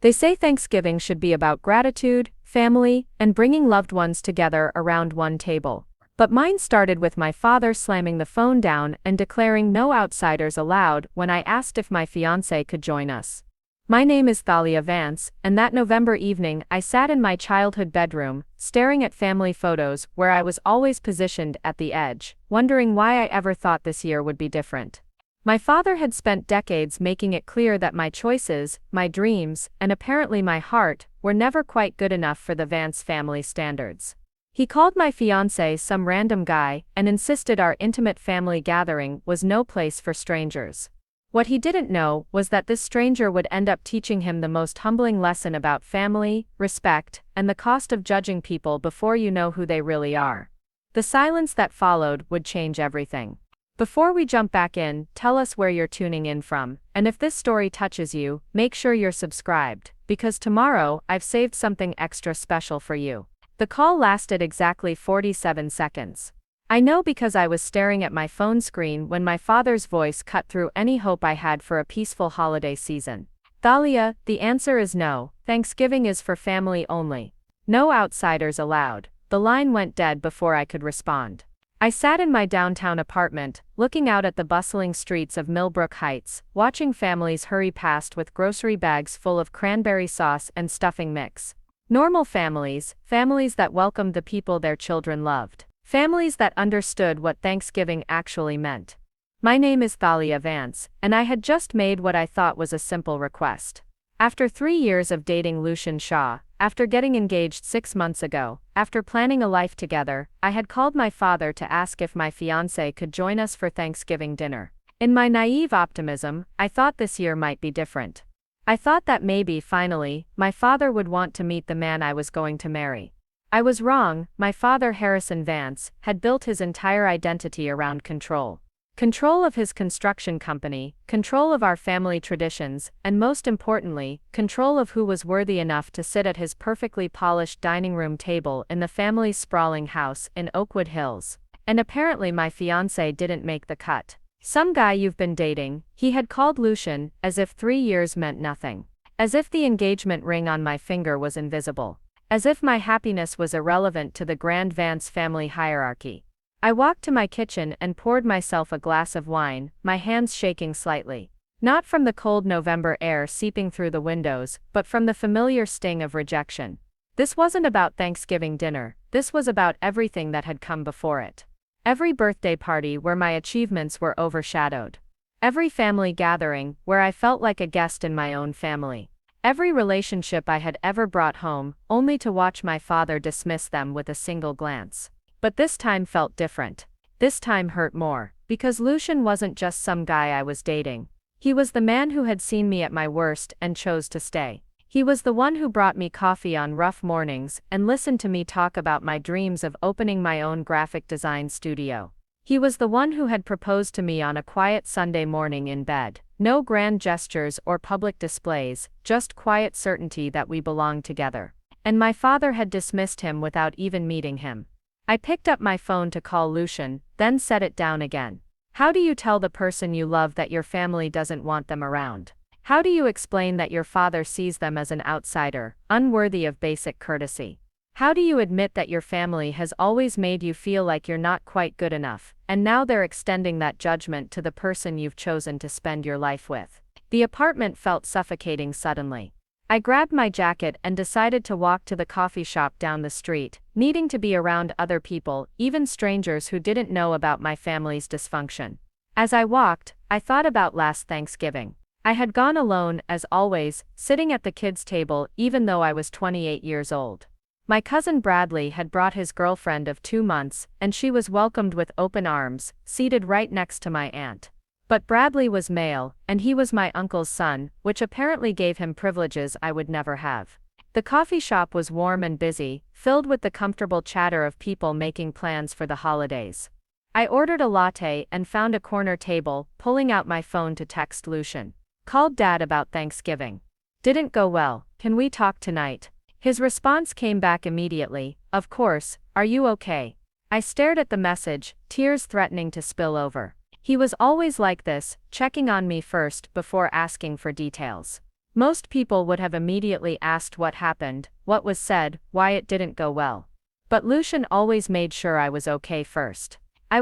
They say Thanksgiving should be about gratitude, family, and bringing loved ones together around one table. But mine started with my father slamming the phone down and declaring no outsiders allowed when I asked if my fiancé could join us. My name is Thalia Vance, and that November evening I sat in my childhood bedroom, staring at family photos where I was always positioned at the edge, wondering why I ever thought this year would be different. My father had spent decades making it clear that my choices, my dreams, and apparently my heart, were never quite good enough for the Vance family standards. He called my fiancé some random guy and insisted our intimate family gathering was no place for strangers. What he didn't know was that this stranger would end up teaching him the most humbling lesson about family, respect, and the cost of judging people before you know who they really are. The silence that followed would change everything. Before we jump back in, tell us where you're tuning in from, and if this story touches you, make sure you're subscribed, because tomorrow I've saved something extra special for you. The call lasted exactly 47 seconds. I know because I was staring at my phone screen when my father's voice cut through any hope I had for a peaceful holiday season. Thalia, the answer is no. Thanksgiving is for family only. No outsiders allowed. The line went dead before I could respond. I sat in my downtown apartment, looking out at the bustling streets of Millbrook Heights, watching families hurry past with grocery bags full of cranberry sauce and stuffing mix. Normal families, families that welcomed the people their children loved. Families that understood what Thanksgiving actually meant. My name is Thalia Vance, and I had just made what I thought was a simple request. After 3 years of dating Lucian Shaw, after getting engaged 6 months ago, after planning a life together, I had called my father to ask if my fiancé could join us for Thanksgiving dinner. In my naive optimism, I thought this year might be different. I thought that maybe, finally, my father would want to meet the man I was going to marry. I was wrong. My father, Harrison Vance, had built his entire identity around control. Control of his construction company, control of our family traditions, and most importantly, control of who was worthy enough to sit at his perfectly polished dining room table in the family's sprawling house in Oakwood Hills. And apparently my fiancé didn't make the cut. Some guy you've been dating, he had called Lucian, as if 3 years meant nothing. As if the engagement ring on my finger was invisible. As if my happiness was irrelevant to the grand Vance family hierarchy. I walked to my kitchen and poured myself a glass of wine, my hands shaking slightly. Not from the cold November air seeping through the windows, but from the familiar sting of rejection. This wasn't about Thanksgiving dinner, this was about everything that had come before it. Every birthday party where my achievements were overshadowed. Every family gathering where I felt like a guest in my own family. Every relationship I had ever brought home, only to watch my father dismiss them with a single glance. But this time felt different. This time hurt more, because Lucian wasn't just some guy I was dating. He was the man who had seen me at my worst and chose to stay. He was the one who brought me coffee on rough mornings and listened to me talk about my dreams of opening my own graphic design studio. He was the one who had proposed to me on a quiet Sunday morning in bed. No grand gestures or public displays, just quiet certainty that we belonged together. And my father had dismissed him without even meeting him. I picked up my phone to call Lucian, then set it down again. How do you tell the person you love that your family doesn't want them around? How do you explain that your father sees them as an outsider, unworthy of basic courtesy? How do you admit that your family has always made you feel like you're not quite good enough, and now they're extending that judgment to the person you've chosen to spend your life with? The apartment felt suffocating suddenly. I grabbed my jacket and decided to walk to the coffee shop down the street, needing to be around other people, even strangers who didn't know about my family's dysfunction. As I walked, I thought about last Thanksgiving. I had gone alone, as always, sitting at the kids' table even though I was 28 years old. My cousin Bradley had brought his girlfriend of 2 months, and she was welcomed with open arms, seated right next to my aunt. But Bradley was male, and he was my uncle's son, which apparently gave him privileges I would never have. The coffee shop was warm and busy, filled with the comfortable chatter of people making plans for the holidays. I ordered a latte and found a corner table, pulling out my phone to text Lucian. Called Dad about Thanksgiving. Didn't go well, can we talk tonight? His response came back immediately, of course, are you okay? I stared at the message, tears threatening to spill over. He was always like this, checking on me first before asking for details. Most people would have immediately asked what happened, what was said, why it didn't go well. But Lucian always made sure I was okay first. I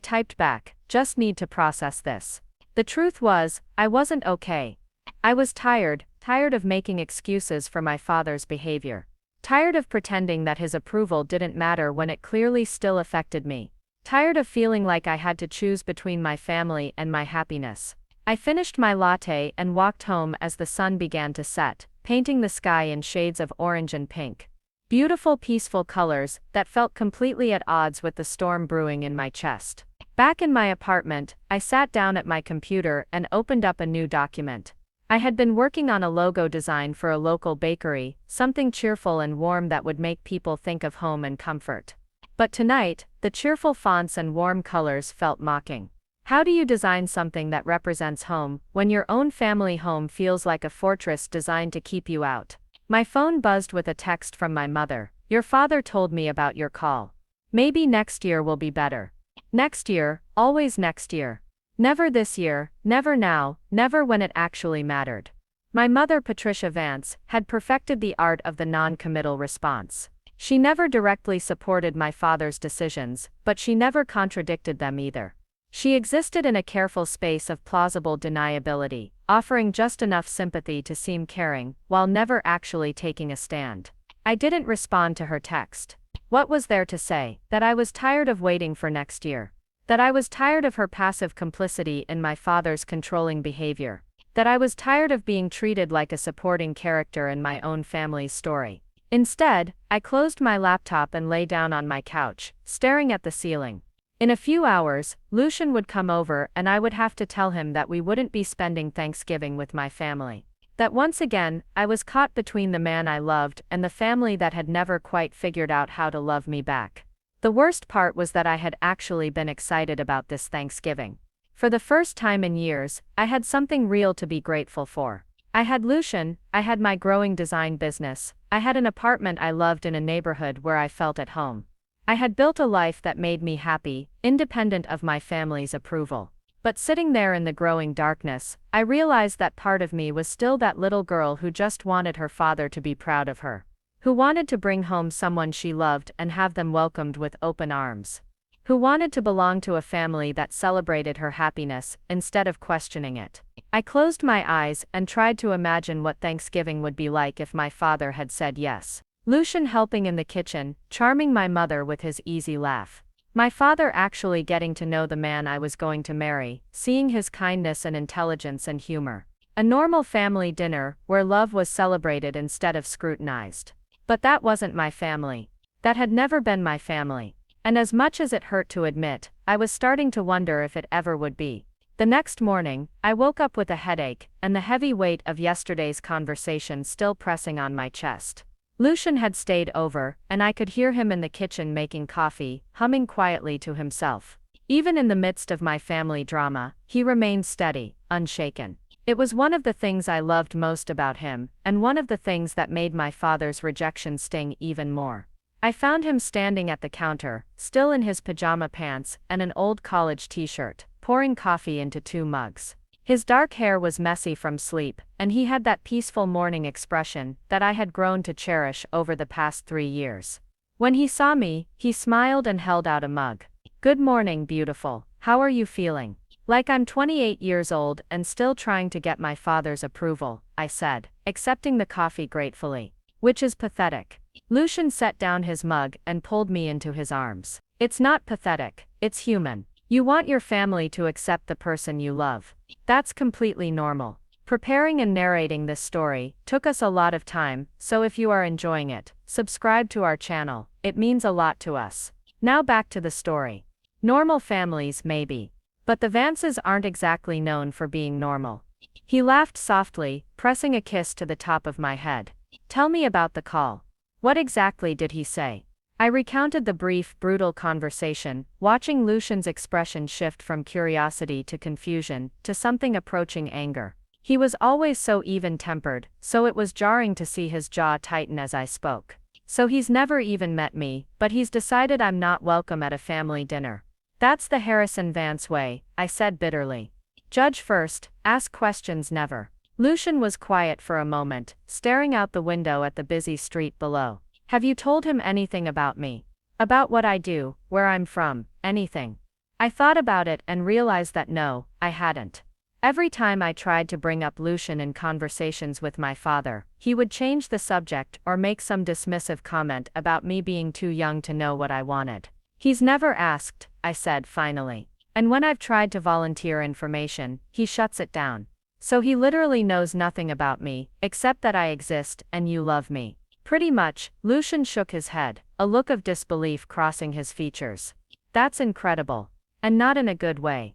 typed back, just need to process this. The truth was, I wasn't okay. I was tired of making excuses for my father's behavior. Tired of pretending that his approval didn't matter when it clearly still affected me. Tired of feeling like I had to choose between my family and my happiness. I finished my latte and walked home as the sun began to set, painting the sky in shades of orange and pink. Beautiful, peaceful colors that felt completely at odds with the storm brewing in my chest. Back in my apartment, I sat down at my computer and opened up a new document. I had been working on a logo design for a local bakery, something cheerful and warm that would make people think of home and comfort. But tonight, the cheerful fonts and warm colors felt mocking. How do you design something that represents home, when your own family home feels like a fortress designed to keep you out? My phone buzzed with a text from my mother. Your father told me about your call. Maybe next year will be better. Next year, always next year. Never this year, never now, never when it actually mattered. My mother, Patricia Vance, had perfected the art of the non-committal response. She never directly supported my father's decisions, but she never contradicted them either. She existed in a careful space of plausible deniability, offering just enough sympathy to seem caring, while never actually taking a stand. I didn't respond to her text. What was there to say? That I was tired of waiting for next year. That I was tired of her passive complicity in my father's controlling behavior. That I was tired of being treated like a supporting character in my own family's story. Instead, I closed my laptop and lay down on my couch, staring at the ceiling. In a few hours, Lucian would come over and I would have to tell him that we wouldn't be spending Thanksgiving with my family. That once again, I was caught between the man I loved and the family that had never quite figured out how to love me back. The worst part was that I had actually been excited about this Thanksgiving. For the first time in years, I had something real to be grateful for. I had Lucian, I had my growing design business, I had an apartment I loved in a neighborhood where I felt at home. I had built a life that made me happy, independent of my family's approval. But sitting there in the growing darkness, I realized that part of me was still that little girl who just wanted her father to be proud of her. Who wanted to bring home someone she loved and have them welcomed with open arms. Who wanted to belong to a family that celebrated her happiness, instead of questioning it. I closed my eyes and tried to imagine what Thanksgiving would be like if my father had said yes. Lucian helping in the kitchen, charming my mother with his easy laugh. My father actually getting to know the man I was going to marry, seeing his kindness and intelligence and humor. A normal family dinner, where love was celebrated instead of scrutinized. But that wasn't my family. That had never been my family. And as much as it hurt to admit, I was starting to wonder if it ever would be. The next morning, I woke up with a headache, and the heavy weight of yesterday's conversation still pressing on my chest. Lucian had stayed over, and I could hear him in the kitchen making coffee, humming quietly to himself. Even in the midst of my family drama, he remained steady, unshaken. It was one of the things I loved most about him, and one of the things that made my father's rejection sting even more. I found him standing at the counter, still in his pajama pants and an old college t-shirt, pouring coffee into 2 mugs. His dark hair was messy from sleep, and he had that peaceful morning expression that I had grown to cherish over the past 3 years. When he saw me, he smiled and held out a mug. "Good morning, beautiful. How are you feeling?" "Like I'm 28 years old and still trying to get my father's approval," I said, accepting the coffee gratefully. "Which is pathetic." Lucian set down his mug and pulled me into his arms. "It's not pathetic, it's human. You want your family to accept the person you love. That's completely normal." Preparing and narrating this story took us a lot of time, so if you are enjoying it, subscribe to our channel, it means a lot to us. Now back to the story. Normal families, maybe. But the Vances aren't exactly known for being normal. He laughed softly, pressing a kiss to the top of my head. "Tell me about the call. What exactly did he say?" I recounted the brief, brutal conversation, watching Lucian's expression shift from curiosity to confusion, to something approaching anger. He was always so even-tempered, so it was jarring to see his jaw tighten as I spoke. "So he's never even met me, but he's decided I'm not welcome at a family dinner. That's the Harrison Vance way," I said bitterly. "Judge first, ask questions never." Lucian was quiet for a moment, staring out the window at the busy street below. Have you told him anything about me? About what I do, where I'm from, anything? I thought about it and realized that no, I hadn't. Every time I tried to bring up Lucian in conversations with my father, he would change the subject or make some dismissive comment about me being too young to know what I wanted. He's never asked, I said finally. And when I've tried to volunteer information, he shuts it down. So he literally knows nothing about me, except that I exist and you love me. Pretty much. Lucian shook his head, a look of disbelief crossing his features. That's incredible. And not in a good way.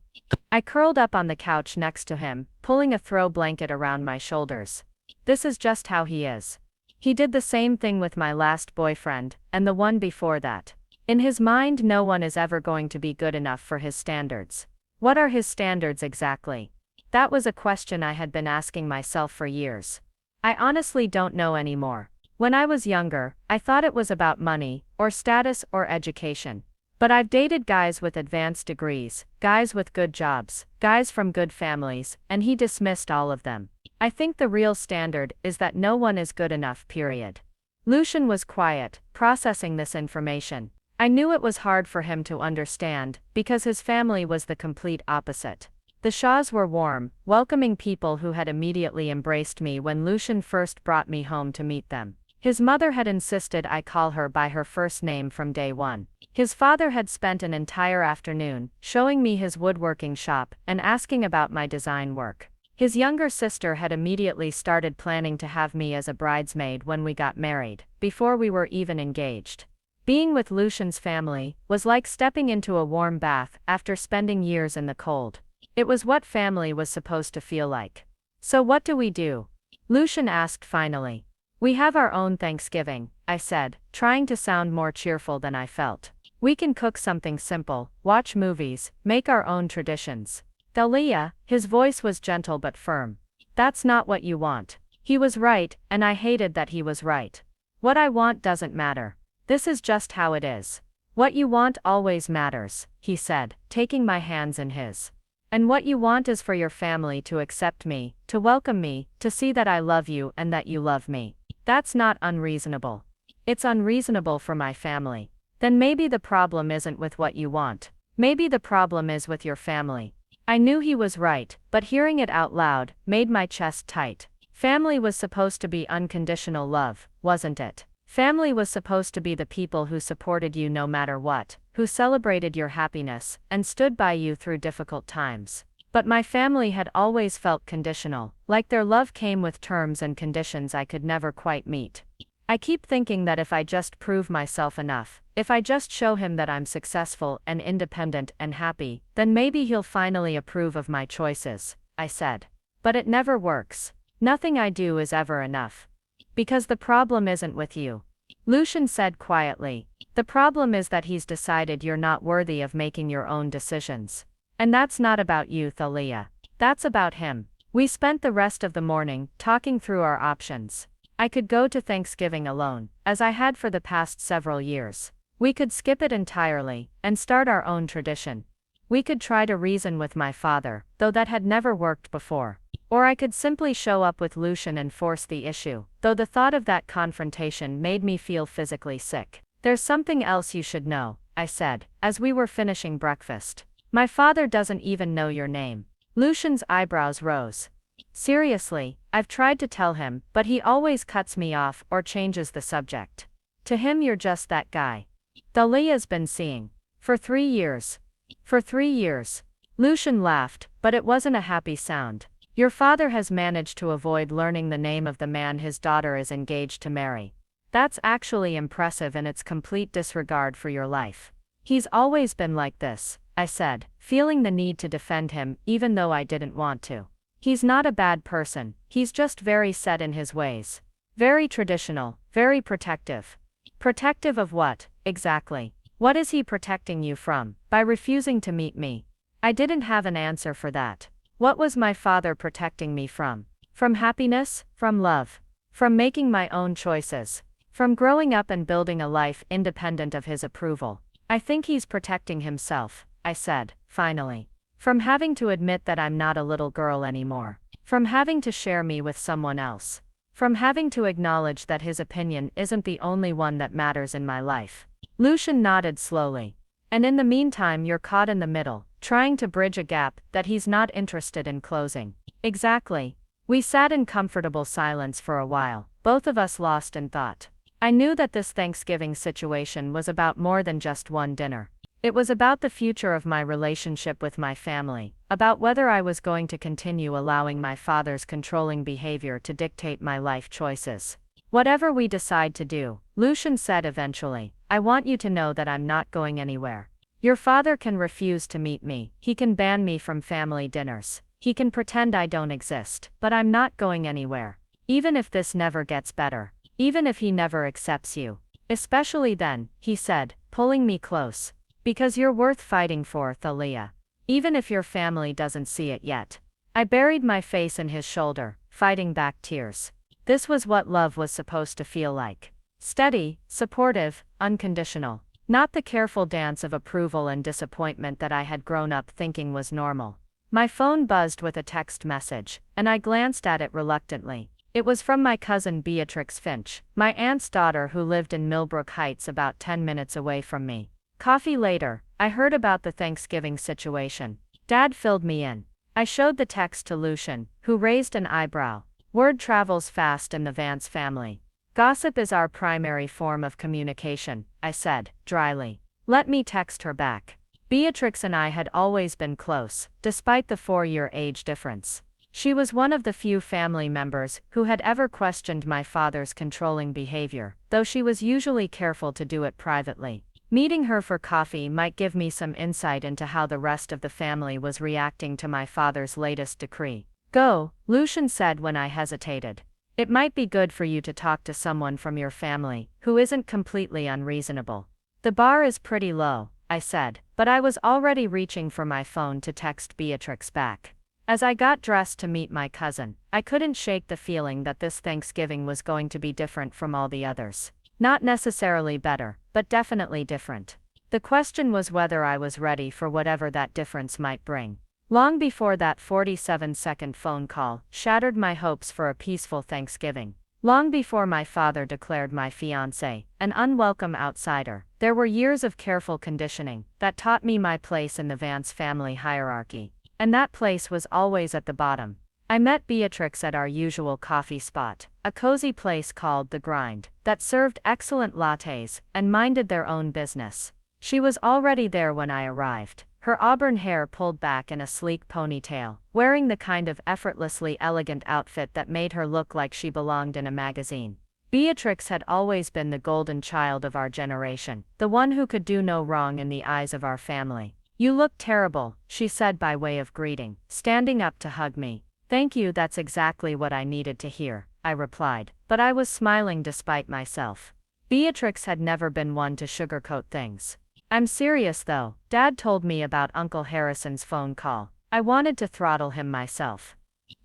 I curled up on the couch next to him, pulling a throw blanket around my shoulders. This is just how he is. He did the same thing with my last boyfriend, and the one before that. In his mind, no one is ever going to be good enough for his standards. What are his standards exactly? That was a question I had been asking myself for years. I honestly don't know anymore. When I was younger, I thought it was about money, or status, or education. But I've dated guys with advanced degrees, guys with good jobs, guys from good families, and he dismissed all of them. I think the real standard is that no one is good enough, period. Lucian was quiet, processing this information. I knew it was hard for him to understand, because his family was the complete opposite. The Shaws were warm, welcoming people who had immediately embraced me when Lucian first brought me home to meet them. His mother had insisted I call her by her first name from day one. His father had spent an entire afternoon showing me his woodworking shop and asking about my design work. His younger sister had immediately started planning to have me as a bridesmaid when we got married, before we were even engaged. Being with Lucian's family was like stepping into a warm bath after spending years in the cold. It was what family was supposed to feel like. So what do we do? Lucian asked finally. We have our own Thanksgiving, I said, trying to sound more cheerful than I felt. We can cook something simple, watch movies, make our own traditions. Thalia, his voice was gentle but firm. That's not what you want. He was right, and I hated that he was right. What I want doesn't matter. This is just how it is. What you want always matters, he said, taking my hands in his. And what you want is for your family to accept me, to welcome me, to see that I love you and that you love me. That's not unreasonable. It's unreasonable for my family. Then maybe the problem isn't with what you want. Maybe the problem is with your family. I knew he was right, but hearing it out loud made my chest tight. Family was supposed to be unconditional love, wasn't it? Family was supposed to be the people who supported you no matter what, who celebrated your happiness, and stood by you through difficult times. But my family had always felt conditional, like their love came with terms and conditions I could never quite meet. I keep thinking that if I just prove myself enough, if I just show him that I'm successful and independent and happy, then maybe he'll finally approve of my choices, I said. But it never works. Nothing I do is ever enough. Because the problem isn't with you. Lucian said quietly. The problem is that he's decided you're not worthy of making your own decisions. And that's not about you, Thalia. That's about him. We spent the rest of the morning talking through our options. I could go to Thanksgiving alone, as I had for the past several years. We could skip it entirely, and start our own tradition. We could try to reason with my father, though that had never worked before. Or I could simply show up with Lucian and force the issue, though the thought of that confrontation made me feel physically sick. There's something else you should know, I said, as we were finishing breakfast. My father doesn't even know your name. Lucian's eyebrows rose. Seriously, I've tried to tell him, but he always cuts me off or changes the subject. To him you're just that guy. Thalia's been seeing. For 3 years. For 3 years. Lucian laughed, but it wasn't a happy sound. Your father has managed to avoid learning the name of the man his daughter is engaged to marry. That's actually impressive in its complete disregard for your life. He's always been like this, I said, feeling the need to defend him even though I didn't want to. He's not a bad person, he's just very set in his ways. Very traditional, very protective. Protective of what, exactly? What is he protecting you from, by refusing to meet me? I didn't have an answer for that. What was my father protecting me from? From happiness, from love, from making my own choices, from growing up and building a life independent of his approval. I think he's protecting himself, I said, finally. From having to admit that I'm not a little girl anymore. From having to share me with someone else. From having to acknowledge that his opinion isn't the only one that matters in my life. Lucian nodded slowly. And in the meantime you're caught in the middle, trying to bridge a gap that he's not interested in closing. Exactly. We sat in comfortable silence for a while, both of us lost in thought. I knew that this Thanksgiving situation was about more than just one dinner. It was about the future of my relationship with my family, about whether I was going to continue allowing my father's controlling behavior to dictate my life choices. Whatever we decide to do, Lucian said eventually, I want you to know that I'm not going anywhere. Your father can refuse to meet me, he can ban me from family dinners, he can pretend I don't exist, but I'm not going anywhere. Even if this never gets better. Even if he never accepts you. Especially then, he said, pulling me close. Because you're worth fighting for, Thalia. Even if your family doesn't see it yet. I buried my face in his shoulder, fighting back tears. This was what love was supposed to feel like. Steady, supportive, unconditional. Not the careful dance of approval and disappointment that I had grown up thinking was normal. My phone buzzed with a text message, and I glanced at it reluctantly. It was from my cousin Beatrix Finch, my aunt's daughter who lived in Millbrook Heights about 10 minutes away from me. Coffee later, I heard about the Thanksgiving situation. Dad filled me in. I showed the text to Lucian, who raised an eyebrow. Word travels fast in the Vance family. Gossip is our primary form of communication, I said, dryly. Let me text her back. Beatrix and I had always been close, despite the 4-year age difference. She was one of the few family members who had ever questioned my father's controlling behavior, though she was usually careful to do it privately. Meeting her for coffee might give me some insight into how the rest of the family was reacting to my father's latest decree. Go, Lucian said when I hesitated. It might be good for you to talk to someone from your family who isn't completely unreasonable. The bar is pretty low, I said, but I was already reaching for my phone to text Beatrix back. As I got dressed to meet my cousin, I couldn't shake the feeling that this Thanksgiving was going to be different from all the others. Not necessarily better, but definitely different. The question was whether I was ready for whatever that difference might bring. Long before that 47-second phone call shattered my hopes for a peaceful Thanksgiving. Long before my father declared my fiancé an unwelcome outsider, there were years of careful conditioning that taught me my place in the Vance family hierarchy. And that place was always at the bottom. I met Beatrix at our usual coffee spot, a cozy place called The Grind, that served excellent lattes and minded their own business. She was already there when I arrived, her auburn hair pulled back in a sleek ponytail, wearing the kind of effortlessly elegant outfit that made her look like she belonged in a magazine. Beatrix had always been the golden child of our generation, the one who could do no wrong in the eyes of our family. You look terrible, she said by way of greeting, standing up to hug me. Thank you, that's exactly what I needed to hear, I replied, but I was smiling despite myself. Beatrix had never been one to sugarcoat things. I'm serious though, Dad told me about Uncle Harrison's phone call. I wanted to throttle him myself.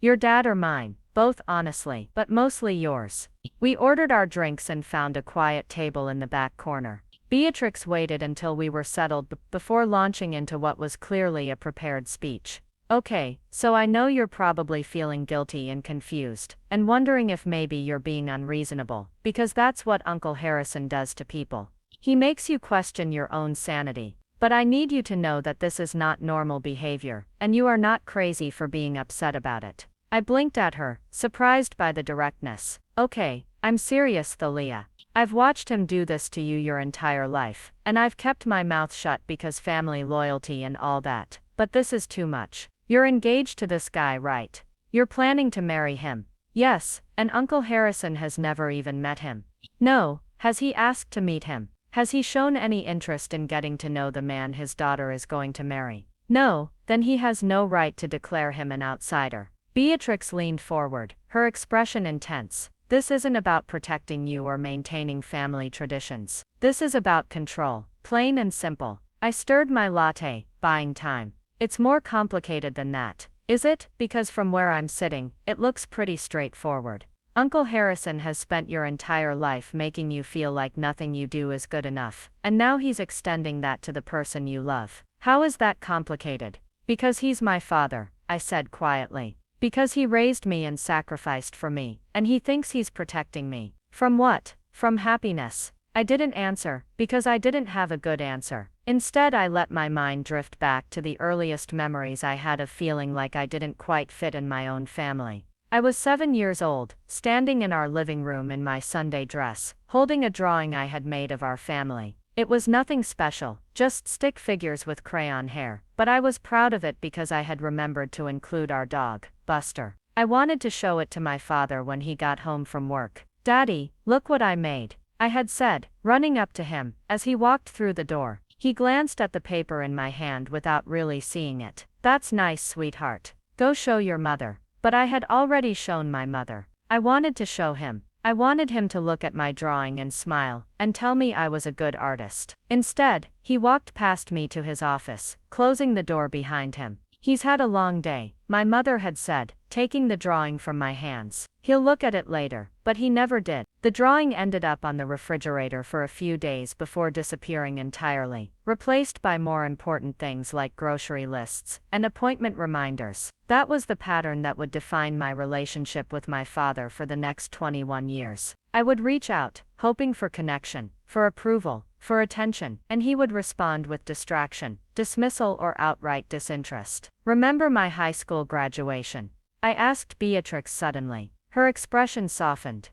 Your dad or mine, both honestly, but mostly yours. We ordered our drinks and found a quiet table in the back corner. Beatrix waited until we were settled before launching into what was clearly a prepared speech. Okay, so I know you're probably feeling guilty and confused, and wondering if maybe you're being unreasonable, because that's what Uncle Harrison does to people. He makes you question your own sanity. But I need you to know that this is not normal behavior, and you are not crazy for being upset about it. I blinked at her, surprised by the directness. Okay, I'm serious, Thalia. I've watched him do this to you your entire life, and I've kept my mouth shut because family loyalty and all that. But this is too much. You're engaged to this guy, right? You're planning to marry him. Yes, and Uncle Harrison has never even met him. No, has he asked to meet him? Has he shown any interest in getting to know the man his daughter is going to marry? No, then he has no right to declare him an outsider. Beatrix leaned forward, her expression intense. This isn't about protecting you or maintaining family traditions. This is about control, plain and simple. I stirred my latte, buying time. It's more complicated than that, is it? Because from where I'm sitting, it looks pretty straightforward. Uncle Harrison has spent your entire life making you feel like nothing you do is good enough, and now he's extending that to the person you love. How is that complicated? Because he's my father, I said quietly. Because he raised me and sacrificed for me, and he thinks he's protecting me. From what? From happiness. I didn't answer, because I didn't have a good answer. Instead, I let my mind drift back to the earliest memories I had of feeling like I didn't quite fit in my own family. I was 7 years old, standing in our living room in my Sunday dress, holding a drawing I had made of our family. It was nothing special, just stick figures with crayon hair, but I was proud of it because I had remembered to include our dog, Buster. I wanted to show it to my father when he got home from work. "Daddy, look what I made," I had said, running up to him, as he walked through the door. He glanced at the paper in my hand without really seeing it. "That's nice, sweetheart. Go show your mother." But I had already shown my mother. I wanted to show him. I wanted him to look at my drawing and smile, and tell me I was a good artist. Instead, he walked past me to his office, closing the door behind him. "He's had a long day," my mother had said, taking the drawing from my hands. "He'll look at it later," but he never did. The drawing ended up on the refrigerator for a few days before disappearing entirely, replaced by more important things like grocery lists and appointment reminders. That was the pattern that would define my relationship with my father for the next 21 years. I would reach out, hoping for connection, for approval, for attention, and he would respond with distraction, dismissal, or outright disinterest. "Remember my high school graduation?" I asked Beatrix suddenly. Her expression softened.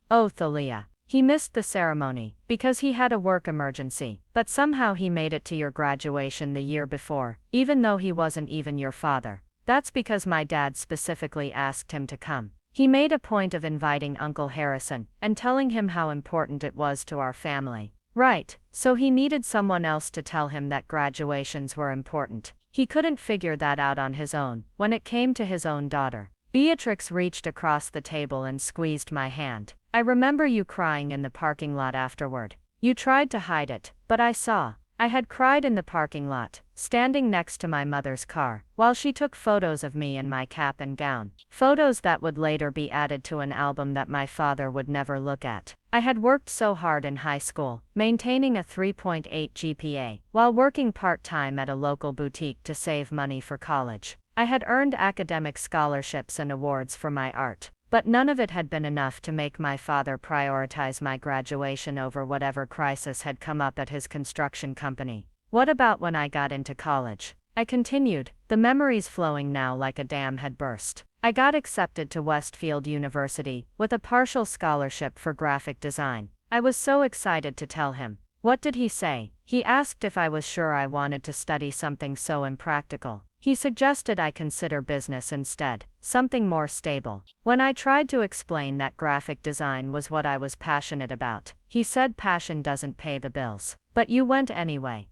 "Oh, Thalia. He missed the ceremony, because he had a work emergency, but somehow he made it to your graduation the year before, even though he wasn't even your father. That's because my dad specifically asked him to come. He made a point of inviting Uncle Harrison, and telling him how important it was to our family." Right, so he needed someone else to tell him that graduations were important. He couldn't figure that out on his own, when it came to his own daughter. Beatrix reached across the table and squeezed my hand. "I remember you crying in the parking lot afterward. You tried to hide it, but I saw." I had cried in the parking lot, standing next to my mother's car, while she took photos of me in my cap and gown. Photos that would later be added to an album that my father would never look at. I had worked so hard in high school, maintaining a 3.8 GPA, while working part-time at a local boutique to save money for college. I had earned academic scholarships and awards for my art. But none of it had been enough to make my father prioritize my graduation over whatever crisis had come up at his construction company. "What about when I got into college?" I continued, the memories flowing now like a dam had burst. "I got accepted to Westfield University, with a partial scholarship for graphic design." I was so excited to tell him. What did he say? He asked if I was sure I wanted to study something so impractical. He suggested I consider business instead, something more stable. When I tried to explain that graphic design was what I was passionate about, he said passion doesn't pay the bills. "But you went anyway."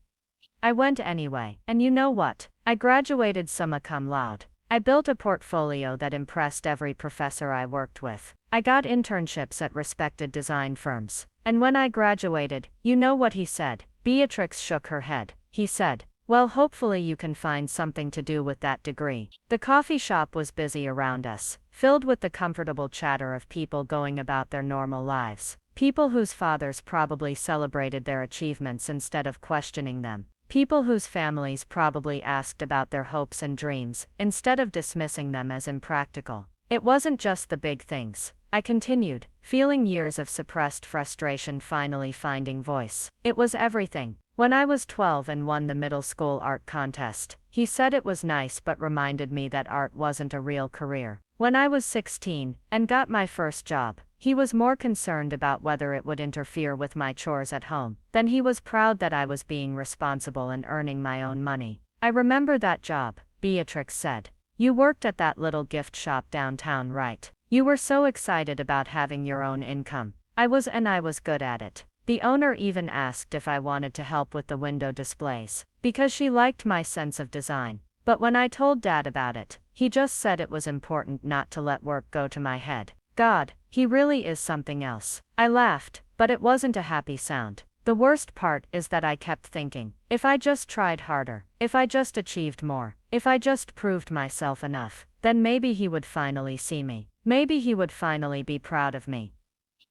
I went anyway, and you know what? I graduated summa cum laude. I built a portfolio that impressed every professor I worked with. I got internships at respected design firms. And when I graduated, you know what he said? Beatrix shook her head. He said, "Well, hopefully you can find something to do with that degree." The coffee shop was busy around us, filled with the comfortable chatter of people going about their normal lives. People whose fathers probably celebrated their achievements instead of questioning them. People whose families probably asked about their hopes and dreams, instead of dismissing them as impractical. It wasn't just the big things, I continued, feeling years of suppressed frustration finally finding voice. It was everything. When I was 12 and won the middle school art contest, he said it was nice but reminded me that art wasn't a real career. When I was 16 and got my first job, he was more concerned about whether it would interfere with my chores at home than he was proud that I was being responsible and earning my own money. "I remember that job," Beatrix said. "You worked at that little gift shop downtown, right? You were so excited about having your own income." I was good at it. The owner even asked if I wanted to help with the window displays, because she liked my sense of design. But when I told Dad about it, he just said it was important not to let work go to my head. God, he really is something else. I laughed, but it wasn't a happy sound. The worst part is that I kept thinking, if I just tried harder, if I just achieved more, if I just proved myself enough, then maybe he would finally see me. Maybe he would finally be proud of me.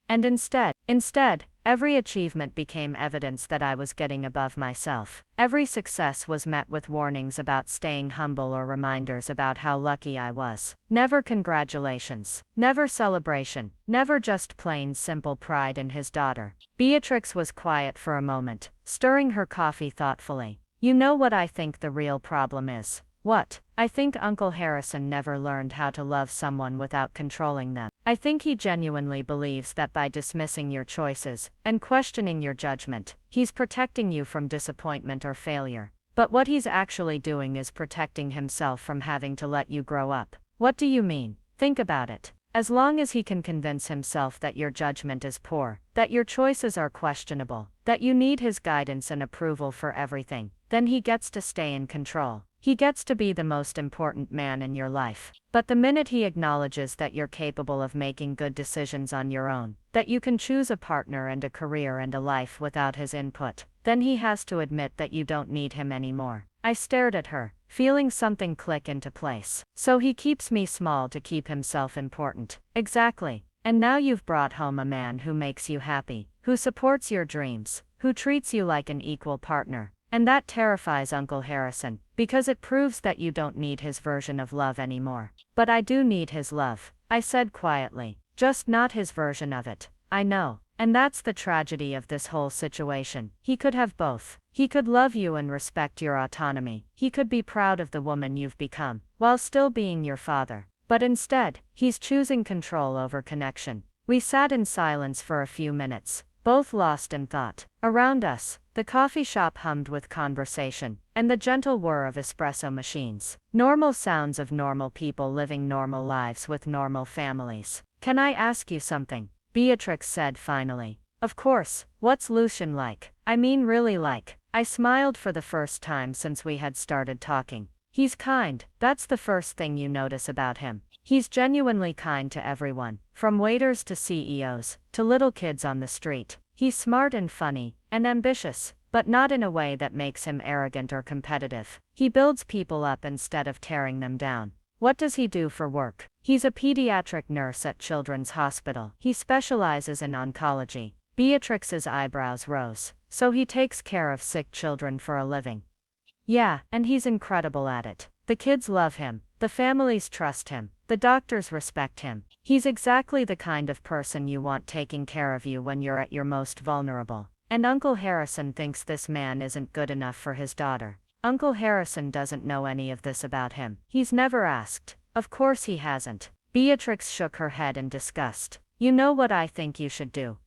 And instead, Instead, every achievement became evidence that I was getting above myself. Every success was met with warnings about staying humble or reminders about how lucky I was. Never congratulations. Never celebration. Never just plain simple pride in his daughter. Beatrix was quiet for a moment, stirring her coffee thoughtfully. You know what I think the real problem is? What? I think Uncle Harrison never learned how to love someone without controlling them. I think he genuinely believes that by dismissing your choices and questioning your judgment, he's protecting you from disappointment or failure. But what he's actually doing is protecting himself from having to let you grow up. What do you mean? Think about it. As long as he can convince himself that your judgment is poor, that your choices are questionable, that you need his guidance and approval for everything, then he gets to stay in control. He gets to be the most important man in your life. But the minute he acknowledges that you're capable of making good decisions on your own, that you can choose a partner and a career and a life without his input, then he has to admit that you don't need him anymore. I stared at her, feeling something click into place. So he keeps me small to keep himself important. Exactly. And now you've brought home a man who makes you happy, who supports your dreams, who treats you like an equal partner. And that terrifies Uncle Harrison, because it proves that you don't need his version of love anymore. But I do need his love, I said quietly. Just not his version of it. I know. And that's the tragedy of this whole situation. He could have both. He could love you and respect your autonomy. He could be proud of the woman you've become, while still being your father. But instead, he's choosing control over connection. We sat in silence for a few minutes, both lost in thought. Around us, the coffee shop hummed with conversation, and the gentle whir of espresso machines. Normal sounds of normal people living normal lives with normal families. Can I ask you something? Beatrix said finally. Of course. What's Lucian like? I mean really like. I smiled for the first time since we had started talking. He's kind. That's the first thing you notice about him. He's genuinely kind to everyone, from waiters to CEOs, to little kids on the street. He's smart and funny, and ambitious, but not in a way that makes him arrogant or competitive. He builds people up instead of tearing them down. What does he do for work? He's a pediatric nurse at Children's Hospital. He specializes in oncology. Beatrix's eyebrows rose. So he takes care of sick children for a living. Yeah, and he's incredible at it. The kids love him. The families trust him. The doctors respect him. He's exactly the kind of person you want taking care of you when you're at your most vulnerable. And Uncle Harrison thinks this man isn't good enough for his daughter. Uncle Harrison doesn't know any of this about him. He's never asked. Of course he hasn't. Beatrix shook her head in disgust. You know what I think you should do?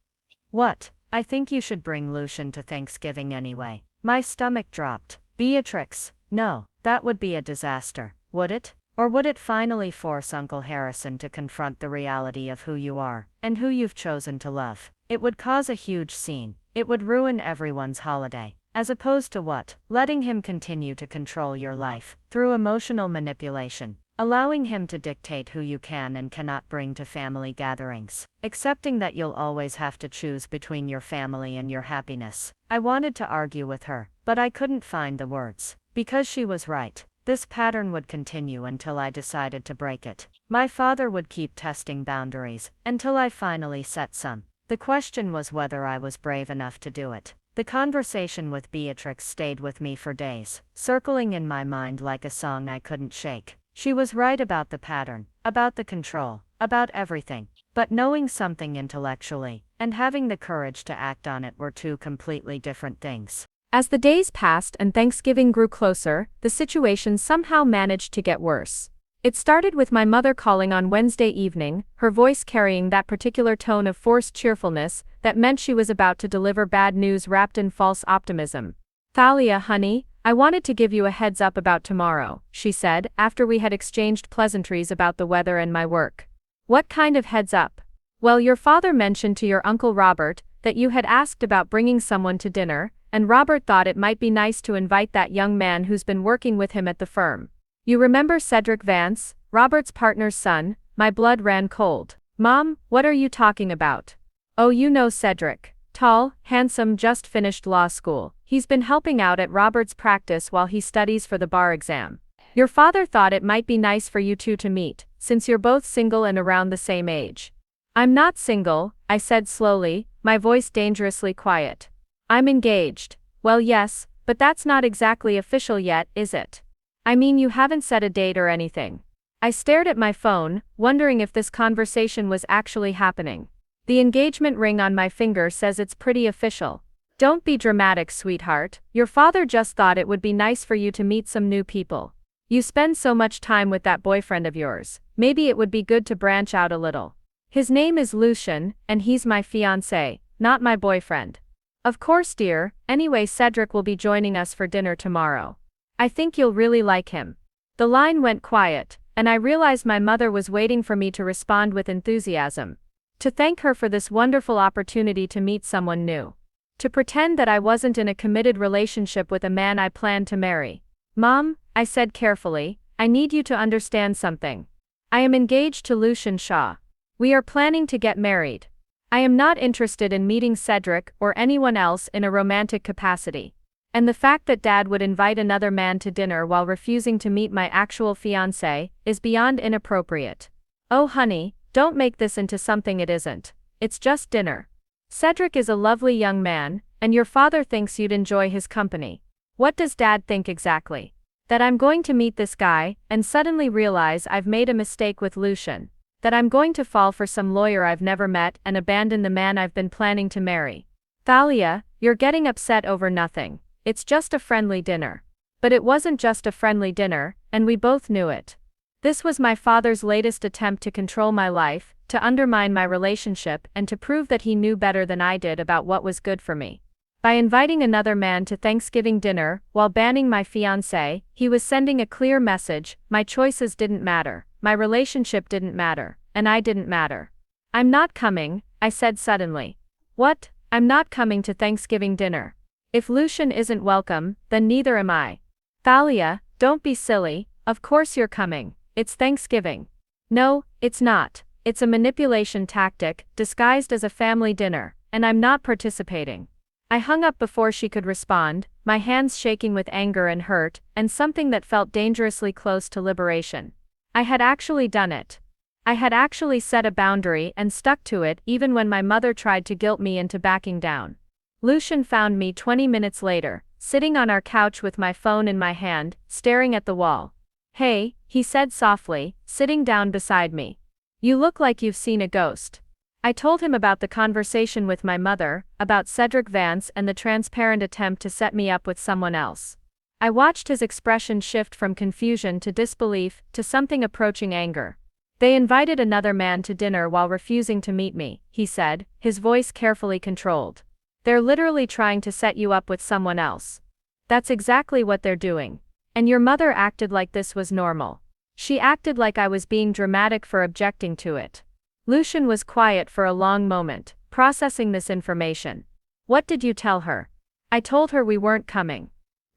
What? I think you should bring Lucian to Thanksgiving anyway. My stomach dropped. Beatrix, no, that would be a disaster, would it? Or would it finally force Uncle Harrison to confront the reality of who you are, and who you've chosen to love? It would cause a huge scene. It would ruin everyone's holiday. As opposed to what? Letting him continue to control your life, through emotional manipulation. Allowing him to dictate who you can and cannot bring to family gatherings. Accepting that you'll always have to choose between your family and your happiness. I wanted to argue with her, but I couldn't find the words. Because she was right. This pattern would continue until I decided to break it. My father would keep testing boundaries, until I finally set some. The question was whether I was brave enough to do it. The conversation with Beatrix stayed with me for days, circling in my mind like a song I couldn't shake. She was right about the pattern, about the control, about everything. But knowing something intellectually, and having the courage to act on it were two completely different things. As the days passed and Thanksgiving grew closer, the situation somehow managed to get worse. It started with my mother calling on Wednesday evening, her voice carrying that particular tone of forced cheerfulness that meant she was about to deliver bad news wrapped in false optimism. Thalia, honey, I wanted to give you a heads up about tomorrow, she said, after we had exchanged pleasantries about the weather and my work. What kind of heads up? Well, your father mentioned to your Uncle Robert that you had asked about bringing someone to dinner, and Robert thought it might be nice to invite that young man who's been working with him at the firm. You remember Cedric Vance, Robert's partner's son? My blood ran cold. Mom, what are you talking about? Oh, you know Cedric. Tall, handsome, just finished law school. He's been helping out at Robert's practice while he studies for the bar exam. Your father thought it might be nice for you two to meet, since you're both single and around the same age. I'm not single, I said slowly, my voice dangerously quiet. I'm engaged. Well, yes, but that's not exactly official yet, is it? I mean, you haven't set a date or anything. I stared at my phone, wondering if this conversation was actually happening. The engagement ring on my finger says it's pretty official. Don't be dramatic, sweetheart. Your father just thought it would be nice for you to meet some new people. You spend so much time with that boyfriend of yours. Maybe it would be good to branch out a little. His name is Lucian, and he's my fiancé, not my boyfriend. Of course, dear. Anyway, Cedric will be joining us for dinner tomorrow. I think you'll really like him. The line went quiet, and I realized my mother was waiting for me to respond with enthusiasm. To thank her for this wonderful opportunity to meet someone new. To pretend that I wasn't in a committed relationship with a man I planned to marry. Mom, I said carefully, I need you to understand something. I am engaged to Lucian Shaw. We are planning to get married. I am not interested in meeting Cedric or anyone else in a romantic capacity. And the fact that Dad would invite another man to dinner while refusing to meet my actual fiancé is beyond inappropriate. Oh honey, don't make this into something it isn't. It's just dinner. Cedric is a lovely young man, and your father thinks you'd enjoy his company. What does Dad think exactly? That I'm going to meet this guy, and suddenly realize I've made a mistake with Lucian. That I'm going to fall for some lawyer I've never met and abandon the man I've been planning to marry. Thalia, you're getting upset over nothing. It's just a friendly dinner. But it wasn't just a friendly dinner, and we both knew it. This was my father's latest attempt to control my life, to undermine my relationship, and to prove that he knew better than I did about what was good for me. By inviting another man to Thanksgiving dinner, while banning my fiancé, he was sending a clear message: my choices didn't matter, my relationship didn't matter, and I didn't matter. I'm not coming, I said suddenly. What? I'm not coming to Thanksgiving dinner. If Lucian isn't welcome, then neither am I. Thalia, don't be silly, of course you're coming. It's Thanksgiving. No, it's not. It's a manipulation tactic, disguised as a family dinner, and I'm not participating. I hung up before she could respond, my hands shaking with anger and hurt, and something that felt dangerously close to liberation. I had actually done it. I had actually set a boundary and stuck to it even when my mother tried to guilt me into backing down. Lucian found me 20 minutes later, sitting on our couch with my phone in my hand, staring at the wall. Hey, he said softly, sitting down beside me. You look like you've seen a ghost. I told him about the conversation with my mother, about Cedric Vance and the transparent attempt to set me up with someone else. I watched his expression shift from confusion to disbelief, to something approaching anger. They invited another man to dinner while refusing to meet me, he said, his voice carefully controlled. They're literally trying to set you up with someone else. That's exactly what they're doing. And your mother acted like this was normal. She acted like I was being dramatic for objecting to it. Lucian was quiet for a long moment, processing this information. What did you tell her? I told her we weren't coming.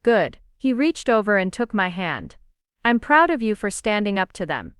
Good. He reached over and took my hand. I'm proud of you for standing up to them.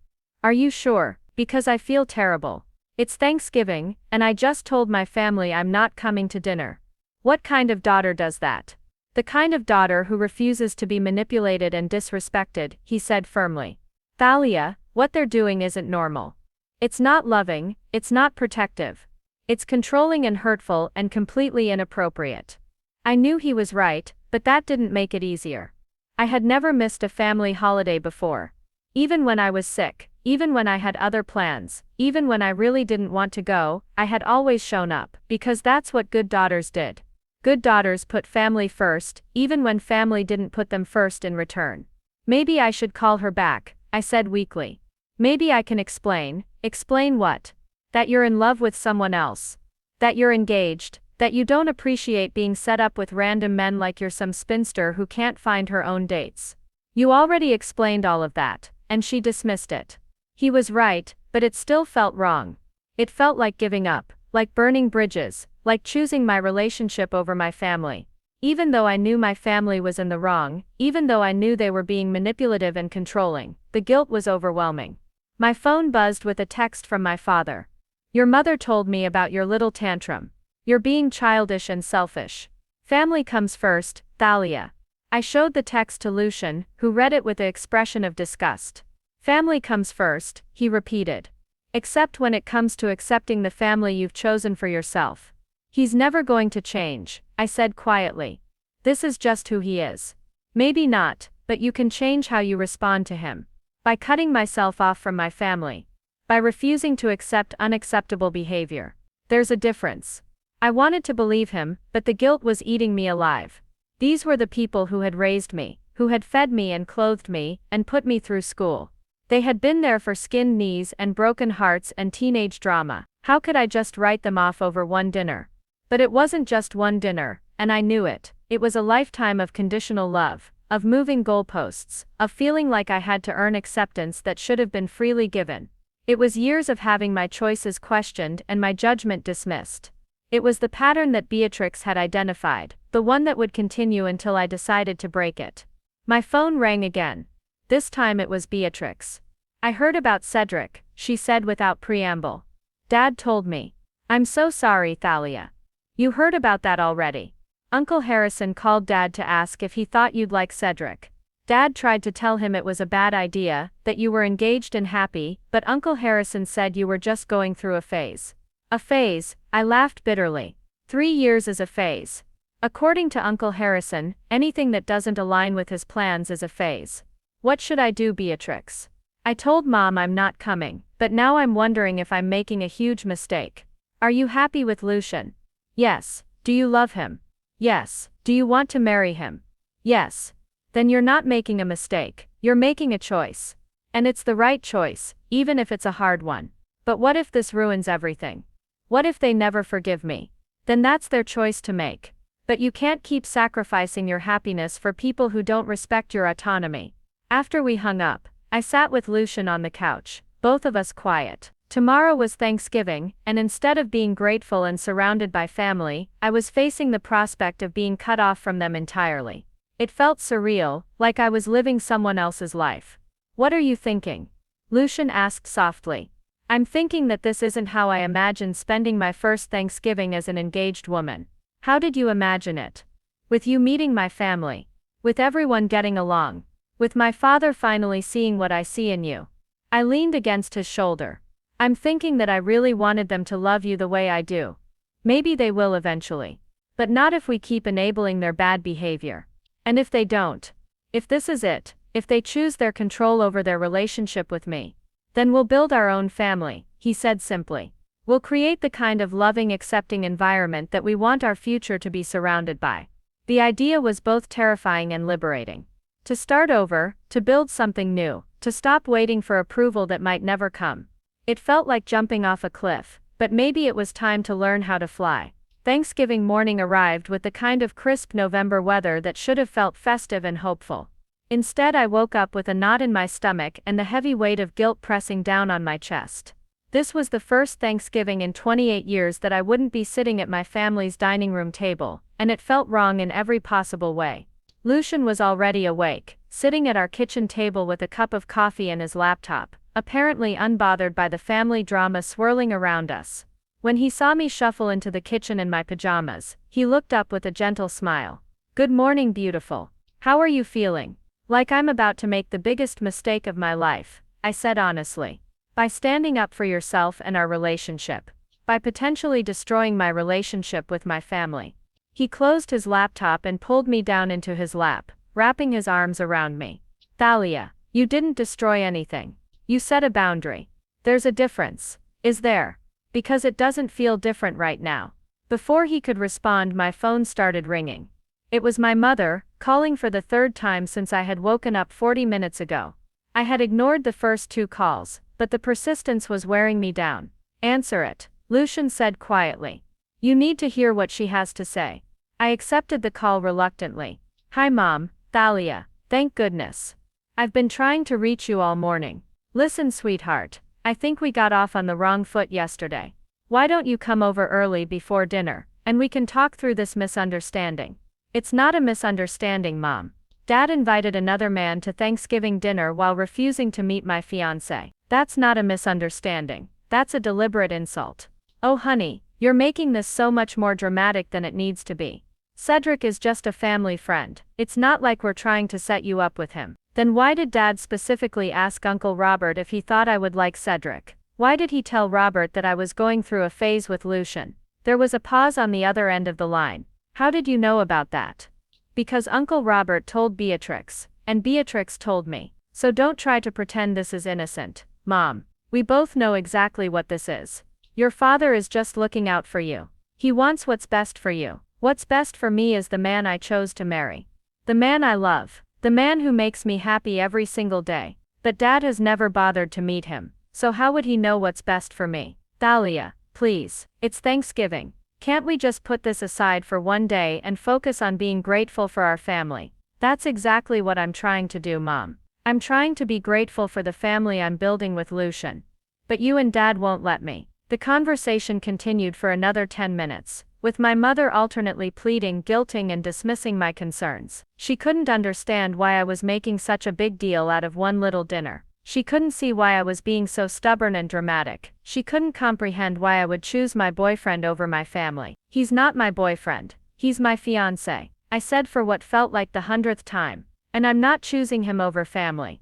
Are you sure? Because I feel terrible. It's Thanksgiving, and I just told my family I'm not coming to dinner. What kind of daughter does that? The kind of daughter who refuses to be manipulated and disrespected, he said firmly. Thalia, what they're doing isn't normal. It's not loving, it's not protective. It's controlling and hurtful and completely inappropriate. I knew he was right, but that didn't make it easier. I had never missed a family holiday before. Even when I was sick, even when I had other plans, even when I really didn't want to go, I had always shown up, because that's what good daughters did. Good daughters put family first, even when family didn't put them first in return. Maybe I should call her back, I said weakly. Maybe I can explain. Explain what? That you're in love with someone else. That you're engaged, that you don't appreciate being set up with random men like you're some spinster who can't find her own dates. You already explained all of that, and she dismissed it. He was right, but it still felt wrong. It felt like giving up, like burning bridges, like choosing my relationship over my family. Even though I knew my family was in the wrong, even though I knew they were being manipulative and controlling, the guilt was overwhelming. My phone buzzed with a text from my father. Your mother told me about your little tantrum. You're being childish and selfish. Family comes first, Thalia. I showed the text to Lucian, who read it with an expression of disgust. Family comes first, he repeated. Except when it comes to accepting the family you've chosen for yourself. He's never going to change, I said quietly. This is just who he is. Maybe not, but you can change how you respond to him. By cutting myself off from my family. By refusing to accept unacceptable behavior. There's a difference. I wanted to believe him, but the guilt was eating me alive. These were the people who had raised me, who had fed me and clothed me, and put me through school. They had been there for skinned knees and broken hearts and teenage drama. How could I just write them off over one dinner? But it wasn't just one dinner, and I knew it. It was a lifetime of conditional love, of moving goalposts, of feeling like I had to earn acceptance that should have been freely given. It was years of having my choices questioned and my judgment dismissed. It was the pattern that Beatrix had identified, the one that would continue until I decided to break it. My phone rang again. This time it was Beatrix. I heard about Cedric, she said without preamble. Dad told me. I'm so sorry, Thalia. You heard about that already. Uncle Harrison called Dad to ask if he thought you'd like Cedric. Dad tried to tell him it was a bad idea, that you were engaged and happy, but Uncle Harrison said you were just going through a phase. A phase, I laughed bitterly. 3 years is a phase. According to Uncle Harrison, anything that doesn't align with his plans is a phase. What should I do, Beatrix? I told Mom I'm not coming, but now I'm wondering if I'm making a huge mistake. Are you happy with Lucian? Yes. Do you love him? Yes. Do you want to marry him? Yes. Then you're not making a mistake, you're making a choice. And it's the right choice, even if it's a hard one. But what if this ruins everything? What if they never forgive me? Then that's their choice to make. But you can't keep sacrificing your happiness for people who don't respect your autonomy. After we hung up, I sat with Lucian on the couch, both of us quiet. Tomorrow was Thanksgiving, and instead of being grateful and surrounded by family, I was facing the prospect of being cut off from them entirely. It felt surreal, like I was living someone else's life. What are you thinking? Lucian asked softly. I'm thinking that this isn't how I imagined spending my first Thanksgiving as an engaged woman. How did you imagine it? With you meeting my family. With everyone getting along. With my father finally seeing what I see in you. I leaned against his shoulder. I'm thinking that I really wanted them to love you the way I do. Maybe they will eventually. But not if we keep enabling their bad behavior. And if they don't. If this is it, if they choose their control over their relationship with me. Then we'll build our own family, he said simply. We'll create the kind of loving, accepting environment that we want our future to be surrounded by. The idea was both terrifying and liberating. To start over, to build something new, to stop waiting for approval that might never come. It felt like jumping off a cliff, but maybe it was time to learn how to fly. Thanksgiving morning arrived with the kind of crisp November weather that should have felt festive and hopeful. Instead, I woke up with a knot in my stomach and the heavy weight of guilt pressing down on my chest. This was the first Thanksgiving in 28 years that I wouldn't be sitting at my family's dining room table, and it felt wrong in every possible way. Lucian was already awake, sitting at our kitchen table with a cup of coffee and his laptop, apparently unbothered by the family drama swirling around us. When he saw me shuffle into the kitchen in my pajamas, he looked up with a gentle smile. Good morning, beautiful. How are you feeling? Like I'm about to make the biggest mistake of my life, I said honestly. By standing up for yourself and our relationship. By potentially destroying my relationship with my family. He closed his laptop and pulled me down into his lap, wrapping his arms around me. Thalia, you didn't destroy anything. You set a boundary. There's a difference. Is there? Because it doesn't feel different right now. Before he could respond, my phone started ringing. It was my mother, calling for the third time since I had woken up 40 minutes ago. I had ignored the first 2 calls, but the persistence was wearing me down. Answer it, Lucian said quietly. You need to hear what she has to say. I accepted the call reluctantly. Hi Mom, Thalia, thank goodness. I've been trying to reach you all morning. Listen, sweetheart, I think we got off on the wrong foot yesterday. Why don't you come over early before dinner, and we can talk through this misunderstanding? It's not a misunderstanding, Mom. Dad invited another man to Thanksgiving dinner while refusing to meet my fiancé. That's not a misunderstanding. That's a deliberate insult. Oh honey, you're making this so much more dramatic than it needs to be. Cedric is just a family friend. It's not like we're trying to set you up with him. Then why did Dad specifically ask Uncle Robert if he thought I would like Cedric? Why did he tell Robert that I was going through a phase with Lucian? There was a pause on the other end of the line. How did you know about that? Because Uncle Robert told Beatrix, and Beatrix told me. So don't try to pretend this is innocent, Mom. We both know exactly what this is. Your father is just looking out for you. He wants what's best for you. What's best for me is the man I chose to marry. The man I love. The man who makes me happy every single day. But Dad has never bothered to meet him. So how would he know what's best for me? Thalia, please. It's Thanksgiving. Can't we just put this aside for one day and focus on being grateful for our family? That's exactly what I'm trying to do, Mom. I'm trying to be grateful for the family I'm building with Lucian. But you and Dad won't let me. The conversation continued for another 10 minutes, with my mother alternately pleading, guilting, and dismissing my concerns. She couldn't understand why I was making such a big deal out of one little dinner. She couldn't see why I was being so stubborn and dramatic. She couldn't comprehend why I would choose my boyfriend over my family. He's not my boyfriend. He's my fiancé, I said for what felt like the 100th time. And I'm not choosing him over family.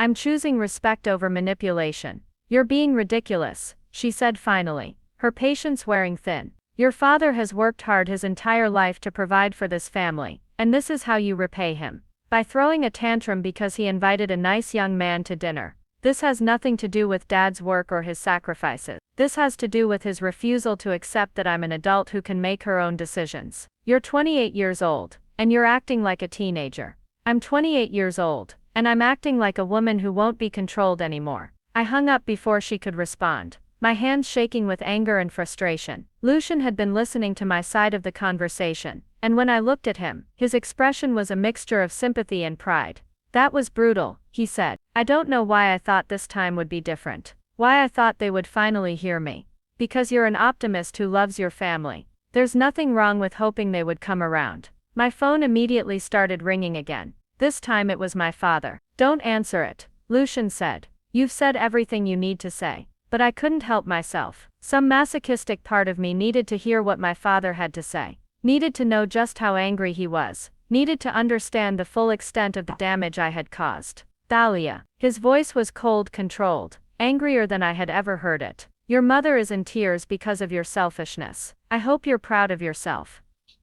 I'm choosing respect over manipulation. You're being ridiculous, she said finally, her patience wearing thin. Your father has worked hard his entire life to provide for this family, and this is how you repay him. By throwing a tantrum because he invited a nice young man to dinner. This has nothing to do with Dad's work or his sacrifices. This has to do with his refusal to accept that I'm an adult who can make her own decisions. You're 28 years old, and you're acting like a teenager. I'm 28 years old, and I'm acting like a woman who won't be controlled anymore. I hung up before she could respond, my hands shaking with anger and frustration. Lucian had been listening to my side of the conversation, and when I looked at him, his expression was a mixture of sympathy and pride. That was brutal, he said. I don't know why I thought this time would be different. Why I thought they would finally hear me. Because you're an optimist who loves your family. There's nothing wrong with hoping they would come around. My phone immediately started ringing again. This time it was my father. Don't answer it, Lucian said. You've said everything you need to say. But I couldn't help myself. Some masochistic part of me needed to hear what my father had to say. Needed to know just how angry he was. Needed to understand the full extent of the damage I had caused. Thalia. His voice was cold, controlled, angrier than I had ever heard it. Your mother is in tears because of your selfishness. I hope you're proud of yourself.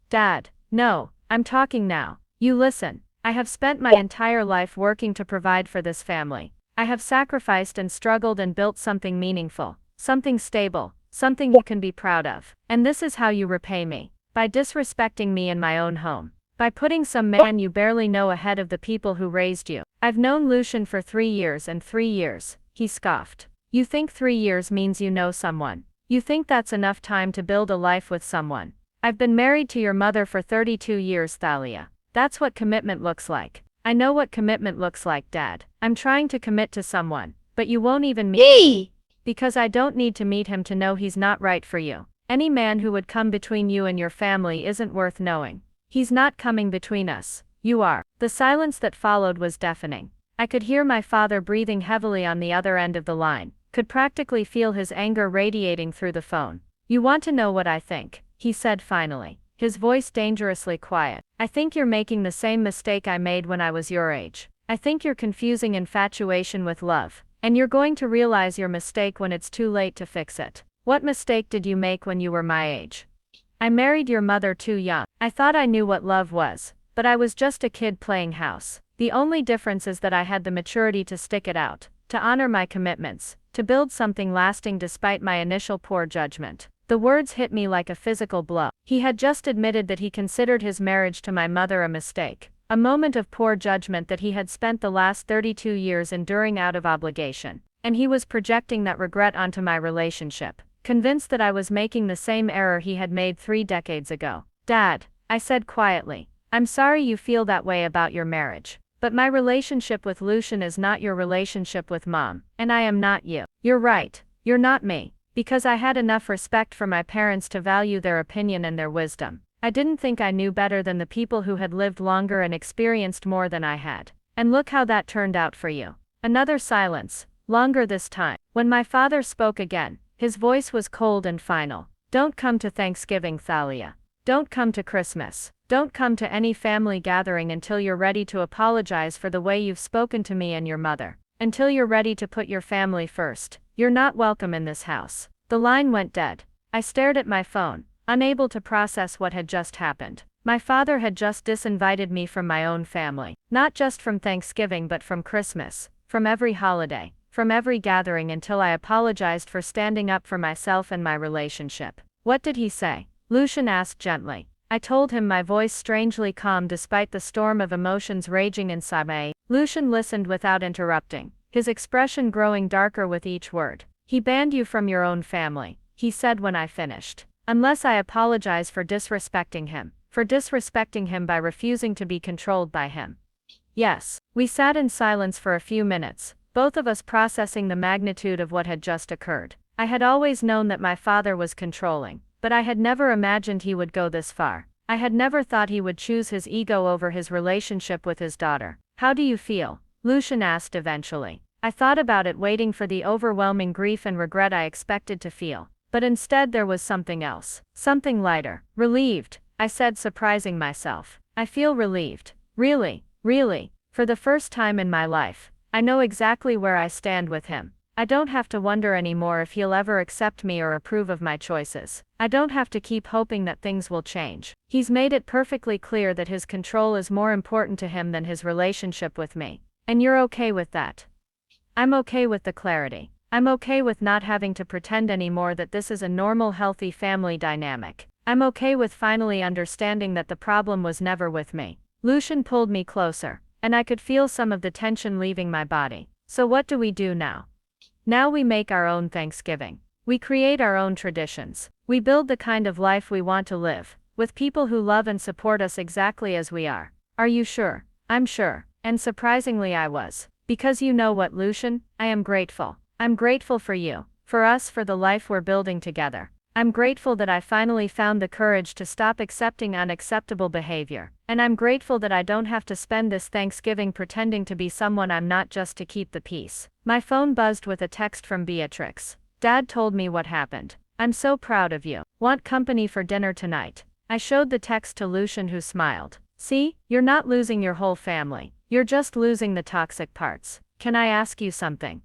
Dad. No, I'm talking now. You listen. I have spent my entire life working to provide for this family. I have sacrificed and struggled and built something meaningful, something stable, something you can be proud of. And this is how you repay me. By disrespecting me in my own home. By putting some man you barely know ahead of the people who raised you. I've known Lucian for 3 years and 3 years, he scoffed. You think 3 years means you know someone. You think that's enough time to build a life with someone. I've been married to your mother for 32 years, Thalia. That's what commitment looks like. I know what commitment looks like, Dad. I'm trying to commit to someone, but you won't even meet me. Because I don't need to meet him to know he's not right for you. Any man who would come between you and your family isn't worth knowing. He's not coming between us. You are. The silence that followed was deafening. I could hear my father breathing heavily on the other end of the line, could practically feel his anger radiating through the phone. You want to know what I think, he said finally, his voice dangerously quiet. I think you're making the same mistake I made when I was your age. I think you're confusing infatuation with love, and you're going to realize your mistake when it's too late to fix it. What mistake did you make when you were my age? I married your mother too young. I thought I knew what love was, but I was just a kid playing house. The only difference is that I had the maturity to stick it out, to honor my commitments, to build something lasting despite my initial poor judgment. The words hit me like a physical blow. He had just admitted that he considered his marriage to my mother a mistake, a moment of poor judgment that he had spent the last 32 years enduring out of obligation, and he was projecting that regret onto my relationship, convinced that I was making the same error he had made 3 decades ago. Dad, I said quietly, I'm sorry you feel that way about your marriage. But my relationship with Lucian is not your relationship with Mom, and I am not you. You're right, you're not me. Because I had enough respect for my parents to value their opinion and their wisdom. I didn't think I knew better than the people who had lived longer and experienced more than I had. And look how that turned out for you. Another silence, longer this time. When my father spoke again, his voice was cold and final. Don't come to Thanksgiving, Thalia. Don't come to Christmas. Don't come to any family gathering until you're ready to apologize for the way you've spoken to me and your mother. Until you're ready to put your family first. You're not welcome in this house. The line went dead. I stared at my phone, unable to process what had just happened. My father had just disinvited me from my own family. Not just from Thanksgiving but from Christmas, from every holiday, from every gathering until I apologized for standing up for myself and my relationship. What did he say? Lucian asked gently. I told him, my voice strangely calm despite the storm of emotions raging inside me. Lucian listened without interrupting, his expression growing darker with each word. He banned you from your own family, he said when I finished. Unless I apologize for disrespecting him by refusing to be controlled by him. Yes. We sat in silence for a few minutes, both of us processing the magnitude of what had just occurred. I had always known that my father was controlling, but I had never imagined he would go this far. I had never thought he would choose his ego over his relationship with his daughter. How do you feel? Lucian asked eventually. I thought about it, waiting for the overwhelming grief and regret I expected to feel. But instead there was something else. Something lighter. Relieved, I said, surprising myself. I feel relieved. Really, really. For the first time in my life, I know exactly where I stand with him. I don't have to wonder anymore if he'll ever accept me or approve of my choices. I don't have to keep hoping that things will change. He's made it perfectly clear that his control is more important to him than his relationship with me. And you're okay with that? I'm okay with the clarity. I'm okay with not having to pretend anymore that this is a normal, healthy family dynamic. I'm okay with finally understanding that the problem was never with me. Lucian pulled me closer, and I could feel some of the tension leaving my body. So what do we do now? Now we make our own Thanksgiving. We create our own traditions. We build the kind of life we want to live, with people who love and support us exactly as we are. Are you sure? I'm sure. And surprisingly I was. Because you know what, Lucian, I am grateful. I'm grateful for you, for us, for the life we're building together. I'm grateful that I finally found the courage to stop accepting unacceptable behavior. And I'm grateful that I don't have to spend this Thanksgiving pretending to be someone I'm not just to keep the peace. My phone buzzed with a text from Beatrix. Dad told me what happened. I'm so proud of you. Want company for dinner tonight? I showed the text to Lucian, who smiled. See, you're not losing your whole family. You're just losing the toxic parts. Can I ask you something?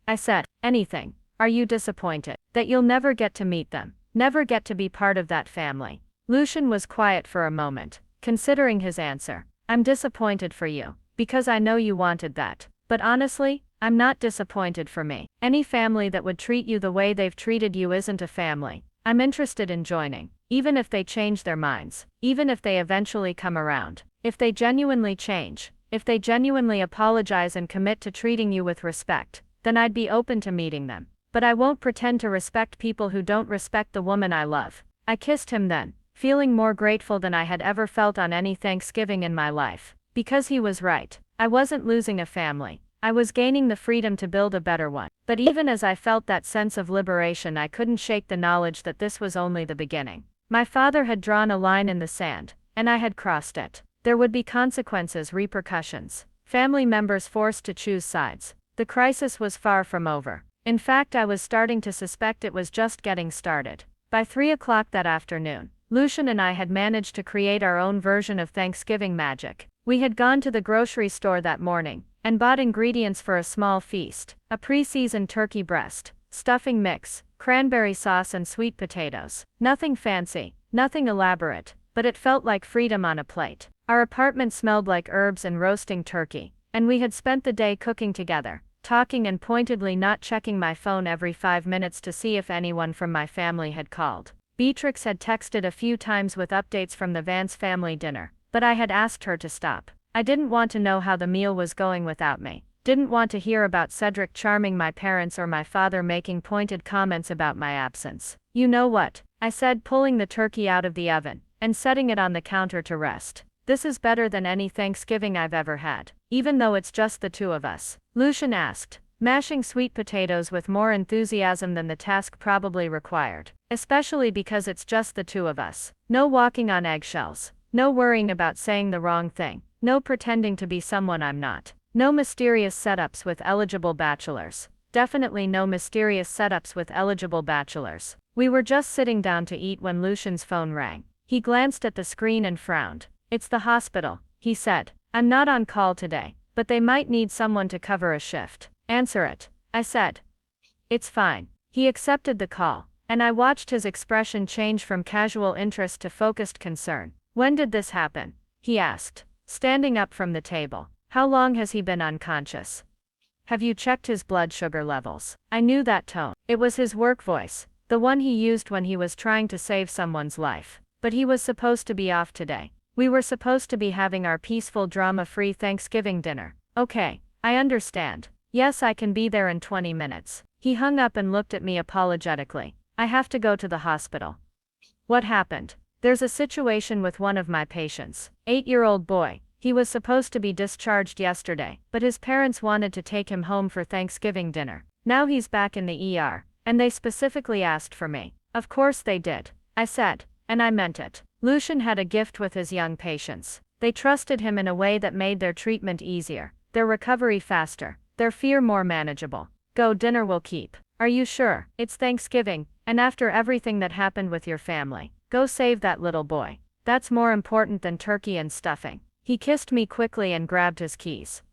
I said, anything. Are you disappointed that you'll never get to meet them, never get to be part of that family? Lucian was quiet for a moment, considering his answer. I'm disappointed for you, because I know you wanted that. But honestly, I'm not disappointed for me. Any family that would treat you the way they've treated you isn't a family I'm interested in joining, even if they change their minds, even if they eventually come around, if they genuinely change, if they genuinely apologize and commit to treating you with respect, then I'd be open to meeting them. But I won't pretend to respect people who don't respect the woman I love. I kissed him then, feeling more grateful than I had ever felt on any Thanksgiving in my life. Because he was right. I wasn't losing a family. I was gaining the freedom to build a better one. But even as I felt that sense of liberation, I couldn't shake the knowledge that this was only the beginning. My father had drawn a line in the sand, and I had crossed it. There would be consequences, repercussions. Family members forced to choose sides. The crisis was far from over. In fact, I was starting to suspect it was just getting started. By 3 o'clock that afternoon, Lucian and I had managed to create our own version of Thanksgiving magic. We had gone to the grocery store that morning and bought ingredients for a small feast: a pre-seasoned turkey breast, stuffing mix, cranberry sauce and sweet potatoes. Nothing fancy, nothing elaborate, but it felt like freedom on a plate. Our apartment smelled like herbs and roasting turkey, and we had spent the day cooking together, talking and pointedly not checking my phone every 5 minutes to see if anyone from my family had called. Beatrix had texted a few times with updates from the Vance family dinner, but I had asked her to stop. I didn't want to know how the meal was going without me. Didn't want to hear about Cedric charming my parents or my father making pointed comments about my absence. You know what? I said, pulling the turkey out of the oven and setting it on the counter to rest. This is better than any Thanksgiving I've ever had, even though it's just the two of us. Lucian asked, mashing sweet potatoes with more enthusiasm than the task probably required. Especially because it's just the two of us. No walking on eggshells. No worrying about saying the wrong thing. No pretending to be someone I'm not. No mysterious setups with eligible bachelors. Definitely no mysterious setups with eligible bachelors. We were just sitting down to eat when Lucian's phone rang. He glanced at the screen and frowned. It's the hospital, he said. I'm not on call today, but they might need someone to cover a shift. Answer it, I said. It's fine. He accepted the call, and I watched his expression change from casual interest to focused concern. When did this happen? He asked, standing up from the table. How long has he been unconscious? Have you checked his blood sugar levels? I knew that tone. It was his work voice, the one he used when he was trying to save someone's life. But he was supposed to be off today. We were supposed to be having our peaceful drama-free Thanksgiving dinner. Okay, I understand. Yes, I can be there in 20 minutes. He hung up and looked at me apologetically. I have to go to the hospital. What happened? There's a situation with one of my patients. 8-year-old boy. He was supposed to be discharged yesterday, but his parents wanted to take him home for Thanksgiving dinner. Now he's back in the ER, and they specifically asked for me. Of course they did, I said, and I meant it. Lucian had a gift with his young patients. They trusted him in a way that made their treatment easier, their recovery faster, their fear more manageable. Go, dinner will keep. Are you sure? It's Thanksgiving, and after everything that happened with your family, go save that little boy. That's more important than turkey and stuffing. He kissed me quickly and grabbed his keys.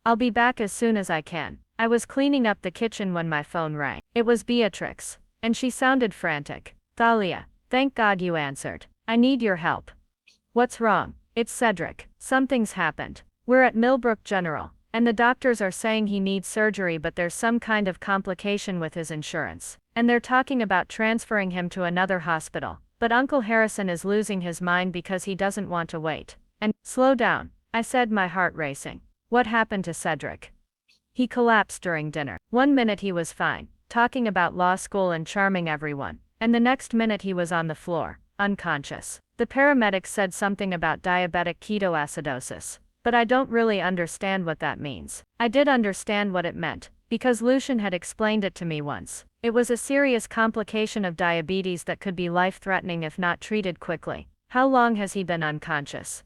I'll be back as soon as I can. I was cleaning up the kitchen when my phone rang. It was Beatrix, and she sounded frantic. Thalia, thank God you answered. I need your help. What's wrong? It's Cedric. Something's happened. We're at Millbrook General, and the doctors are saying he needs surgery, but there's some kind of complication with his insurance. And they're talking about transferring him to another hospital. But Uncle Harrison is losing his mind because he doesn't want to wait. And, slow down, I said, my heart racing. What happened to Cedric? He collapsed during dinner. 1 minute he was fine, talking about law school and charming everyone, and the next minute he was on the floor, unconscious. The paramedics said something about diabetic ketoacidosis, but I don't really understand what that means. I did understand what it meant, because Lucian had explained it to me once. It was a serious complication of diabetes that could be life-threatening if not treated quickly. How long has he been unconscious?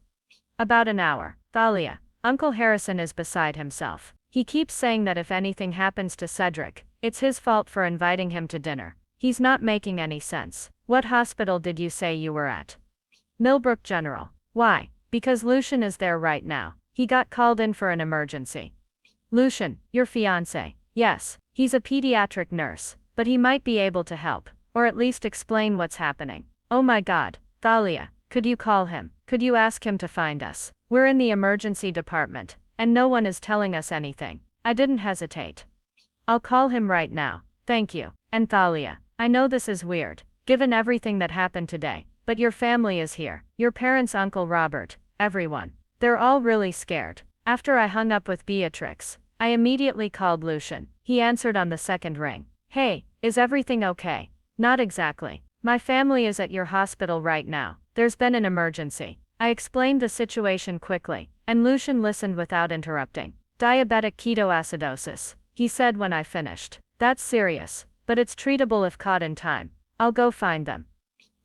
About an hour. Thalia, Uncle Harrison is beside himself. He keeps saying that if anything happens to Cedric, it's his fault for inviting him to dinner. He's not making any sense. What hospital did you say you were at? Millbrook General. Why? Because Lucian is there right now. He got called in for an emergency. Lucian, your fiancé. Yes, he's a pediatric nurse, but he might be able to help, or at least explain what's happening. Oh my God, Thalia, could you call him? Could you ask him to find us? We're in the emergency department, and no one is telling us anything. I didn't hesitate. I'll call him right now. Thank you. And Thalia, I know this is weird, given everything that happened today, but your family is here. Your parents, Uncle Robert, everyone. They're all really scared. After I hung up with Beatrix, I immediately called Lucian. He answered on the second ring. Hey, is everything okay? Not exactly. My family is at your hospital right now. There's been an emergency. I explained the situation quickly, and Lucian listened without interrupting. Diabetic ketoacidosis, he said when I finished. That's serious, but it's treatable if caught in time. I'll go find them.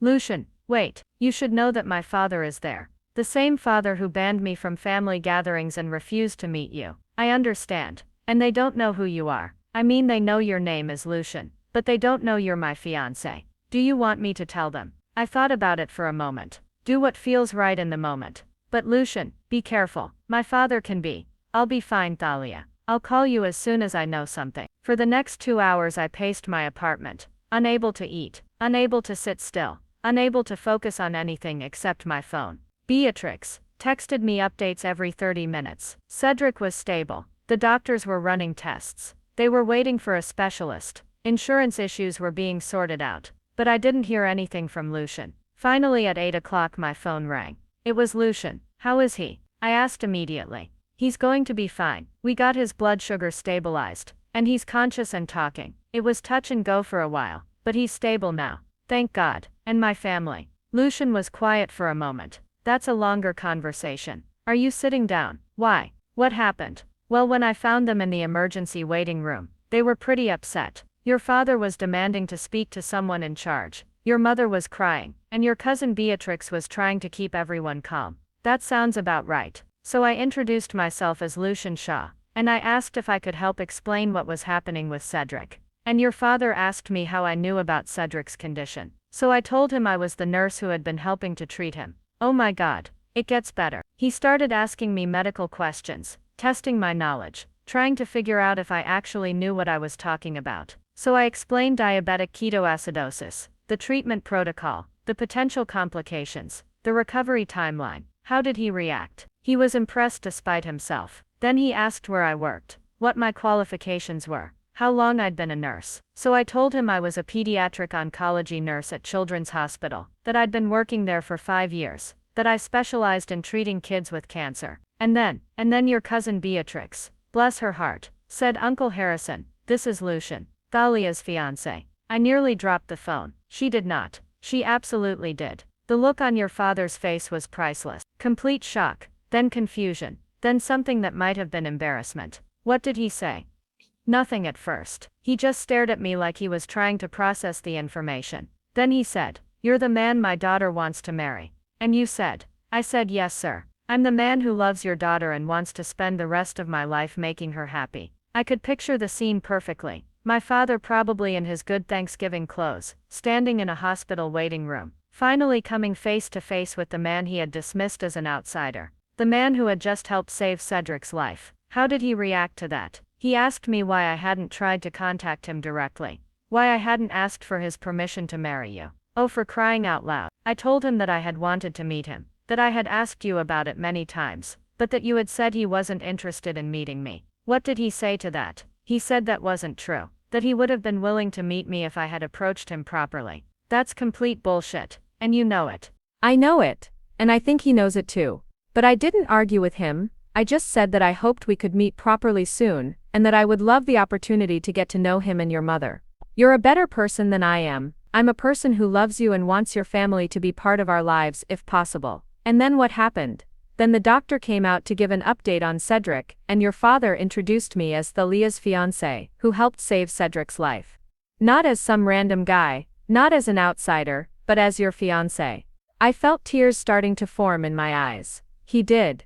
Lucian, wait, you should know that my father is there. The same father who banned me from family gatherings and refused to meet you. I understand. And they don't know who you are. I mean, they know your name is Lucian, but they don't know you're my fiancé. Do you want me to tell them? I thought about it for a moment. Do what feels right in the moment. But Lucian, be careful. My father can be. I'll be fine, Thalia. I'll call you as soon as I know something. For the next 2 hours I paced my apartment, unable to eat, unable to sit still, unable to focus on anything except my phone. Beatrix texted me updates every 30 minutes. Cedric was stable. The doctors were running tests. They were waiting for a specialist. Insurance issues were being sorted out. But I didn't hear anything from Lucian. Finally at 8 o'clock my phone rang. It was Lucian. How is he? I asked immediately. He's going to be fine. We got his blood sugar stabilized, and he's conscious and talking. It was touch and go for a while, but he's stable now. Thank God. And my family. Lucian was quiet for a moment. That's a longer conversation. Are you sitting down? Why? What happened? Well, when I found them in the emergency waiting room, they were pretty upset. Your father was demanding to speak to someone in charge. Your mother was crying, and your cousin Beatrix was trying to keep everyone calm. That sounds about right. So I introduced myself as Lucian Shaw, and I asked if I could help explain what was happening with Cedric. And your father asked me how I knew about Cedric's condition. So I told him I was the nurse who had been helping to treat him. Oh my God, it gets better. He started asking me medical questions, testing my knowledge, trying to figure out if I actually knew what I was talking about. So I explained diabetic ketoacidosis, the treatment protocol, the potential complications, the recovery timeline. How did he react? He was impressed despite himself. Then he asked where I worked, what my qualifications were, how long I'd been a nurse. So I told him I was a pediatric oncology nurse at Children's Hospital, that I'd been working there for 5 years, that I specialized in treating kids with cancer. And then your cousin Beatrix, bless her heart, said Uncle Harrison, this is Lucian, Thalia's fiancé. I nearly dropped the phone. She did not. She absolutely did. The look on your father's face was priceless. Complete shock, then confusion, then something that might have been embarrassment. What did he say? Nothing at first. He just stared at me like he was trying to process the information. Then he said, "You're the man my daughter wants to marry." And you said? I said, "Yes, sir. I'm the man who loves your daughter and wants to spend the rest of my life making her happy." I could picture the scene perfectly. My father probably in his good Thanksgiving clothes, standing in a hospital waiting room, finally coming face to face with the man he had dismissed as an outsider. The man who had just helped save Cedric's life. How did he react to that? He asked me why I hadn't tried to contact him directly. Why I hadn't asked for his permission to marry you. Oh, for crying out loud. I told him that I had wanted to meet him, that I had asked you about it many times, but that you had said he wasn't interested in meeting me. What did he say to that? He said that wasn't true, that he would have been willing to meet me if I had approached him properly. That's complete bullshit, and you know it. I know it, and I think he knows it too. But I didn't argue with him. I just said that I hoped we could meet properly soon, and that I would love the opportunity to get to know him and your mother. You're a better person than I am. I'm a person who loves you and wants your family to be part of our lives if possible. And then what happened? Then the doctor came out to give an update on Cedric, and your father introduced me as Thalia's fiancé, who helped save Cedric's life. Not as some random guy, not as an outsider, but as your fiancé. I felt tears starting to form in my eyes. He did.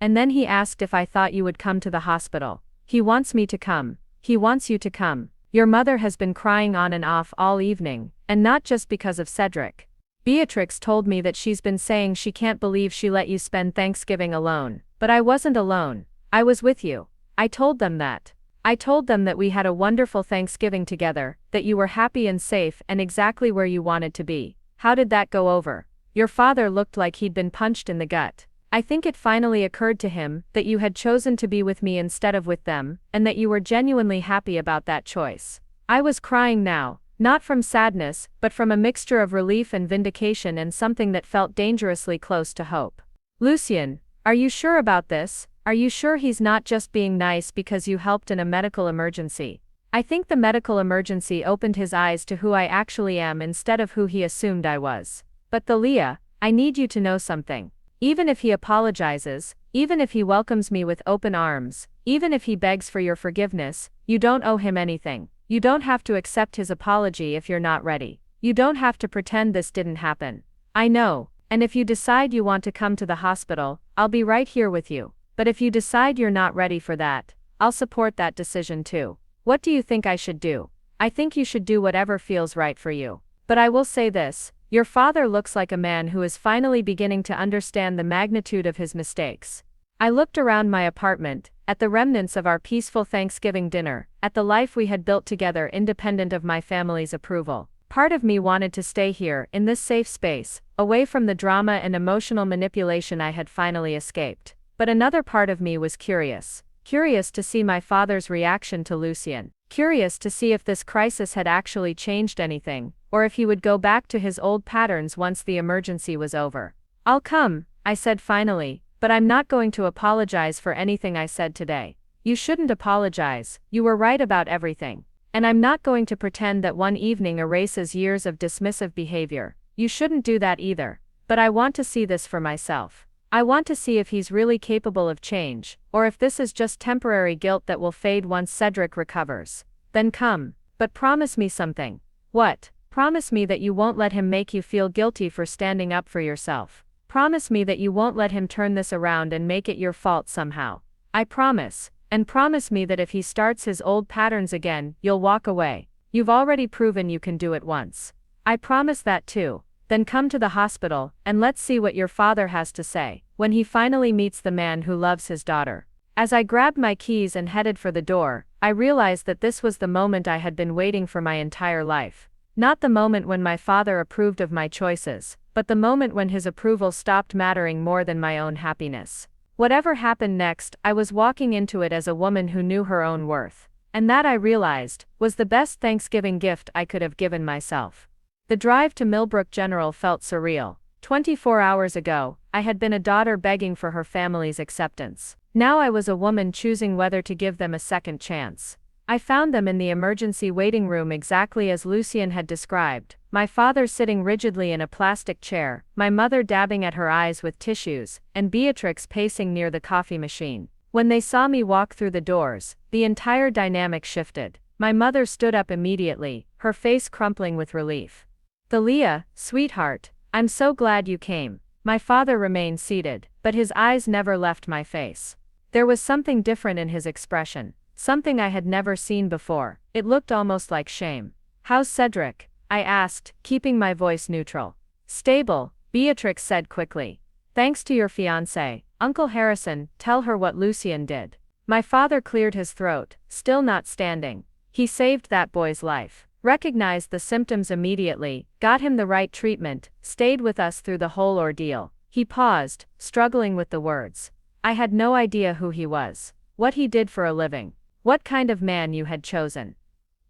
And then he asked if I thought you would come to the hospital. He wants me to come. He wants you to come. Your mother has been crying on and off all evening, and not just because of Cedric. Beatrix told me that she's been saying she can't believe she let you spend Thanksgiving alone. But I wasn't alone. I was with you. I told them that. I told them that we had a wonderful Thanksgiving together, that you were happy and safe and exactly where you wanted to be. How did that go over? Your father looked like he'd been punched in the gut. I think it finally occurred to him that you had chosen to be with me instead of with them, and that you were genuinely happy about that choice. I was crying now, not from sadness, but from a mixture of relief and vindication and something that felt dangerously close to hope. Lucian, are you sure about this? Are you sure he's not just being nice because you helped in a medical emergency? I think the medical emergency opened his eyes to who I actually am instead of who he assumed I was. But Thalia, I need you to know something. Even if he apologizes, even if he welcomes me with open arms, even if he begs for your forgiveness, you don't owe him anything. You don't have to accept his apology if you're not ready. You don't have to pretend this didn't happen. I know, and if you decide you want to come to the hospital, I'll be right here with you. But if you decide you're not ready for that, I'll support that decision too. What do you think I should do? I think you should do whatever feels right for you. But I will say this. Your father looks like a man who is finally beginning to understand the magnitude of his mistakes. I looked around my apartment, at the remnants of our peaceful Thanksgiving dinner, at the life we had built together independent of my family's approval. Part of me wanted to stay here, in this safe space, away from the drama and emotional manipulation I had finally escaped. But another part of me was curious. Curious to see my father's reaction to Lucian. Curious to see if this crisis had actually changed anything, or if he would go back to his old patterns once the emergency was over. I'll come, I said finally, but I'm not going to apologize for anything I said today. You shouldn't apologize, you were right about everything. And I'm not going to pretend that one evening erases years of dismissive behavior. You shouldn't do that either. But I want to see this for myself. I want to see if he's really capable of change, or if this is just temporary guilt that will fade once Cedric recovers. Then come. But promise me something. What? Promise me that you won't let him make you feel guilty for standing up for yourself. Promise me that you won't let him turn this around and make it your fault somehow. I promise. And promise me that if he starts his old patterns again, you'll walk away. You've already proven you can do it once. I promise that too. Then come to the hospital, and let's see what your father has to say, when he finally meets the man who loves his daughter. As I grabbed my keys and headed for the door, I realized that this was the moment I had been waiting for my entire life. Not the moment when my father approved of my choices, but the moment when his approval stopped mattering more than my own happiness. Whatever happened next, I was walking into it as a woman who knew her own worth. And that, I realized, was the best Thanksgiving gift I could have given myself. The drive to Millbrook General felt surreal. 24 hours ago, I had been a daughter begging for her family's acceptance. Now I was a woman choosing whether to give them a second chance. I found them in the emergency waiting room exactly as Lucien had described, my father sitting rigidly in a plastic chair, my mother dabbing at her eyes with tissues, and Beatrix pacing near the coffee machine. When they saw me walk through the doors, the entire dynamic shifted. My mother stood up immediately, her face crumpling with relief. "Thalia, sweetheart, I'm so glad you came." My father remained seated, but his eyes never left my face. There was something different in his expression, something I had never seen before. It looked almost like shame. "How's Cedric?" I asked, keeping my voice neutral. "Stable," Beatrix said quickly. "Thanks to your fiancé, Uncle Harrison, tell her what Lucien did." My father cleared his throat, still not standing. "He saved that boy's life. Recognized the symptoms immediately, got him the right treatment, stayed with us through the whole ordeal." He paused, struggling with the words. "I had no idea who he was, what he did for a living, what kind of man you had chosen."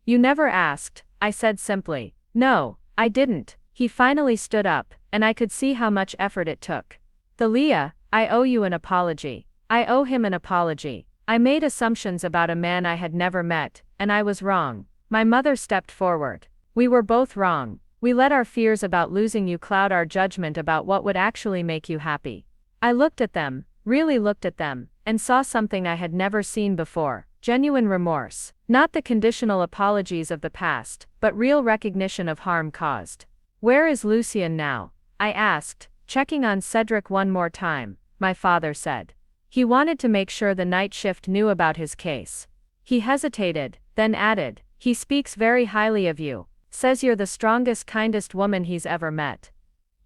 "You never asked," I said simply. "No, I didn't." He finally stood up, and I could see how much effort it took. "Thalia, I owe you an apology. I owe him an apology. I made assumptions about a man I had never met, and I was wrong." My mother stepped forward. "We were both wrong. We let our fears about losing you cloud our judgment about what would actually make you happy." I looked at them, really looked at them, and saw something I had never seen before: genuine remorse. Not the conditional apologies of the past, but real recognition of harm caused. "Where is Lucien now?" I asked, checking on Cedric one more time. My father said he wanted to make sure the night shift knew about his case. He hesitated, then added, "He speaks very highly of you. Says you're the strongest, kindest woman he's ever met."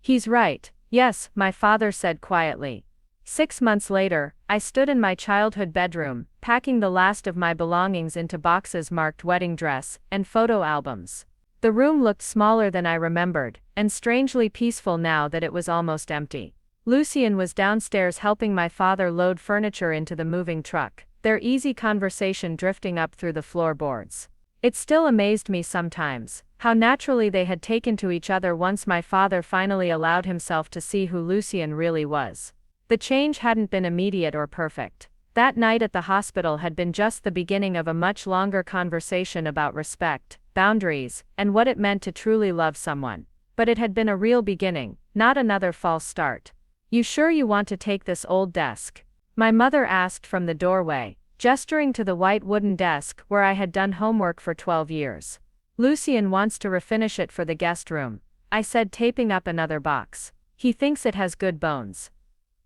"He's right, yes," my father said quietly. 6 months later, I stood in my childhood bedroom, packing the last of my belongings into boxes marked wedding dress and photo albums. The room looked smaller than I remembered, and strangely peaceful now that it was almost empty. Lucien was downstairs helping my father load furniture into the moving truck, their easy conversation drifting up through the floorboards. It still amazed me sometimes, how naturally they had taken to each other once my father finally allowed himself to see who Lucien really was. The change hadn't been immediate or perfect. That night at the hospital had been just the beginning of a much longer conversation about respect, boundaries, and what it meant to truly love someone. But it had been a real beginning, not another false start. "You sure you want to take this old desk?" my mother asked from the doorway, gesturing to the white wooden desk where I had done homework for 12 years. "Lucien wants to refinish it for the guest room," I said, taping up another box. "He thinks it has good bones."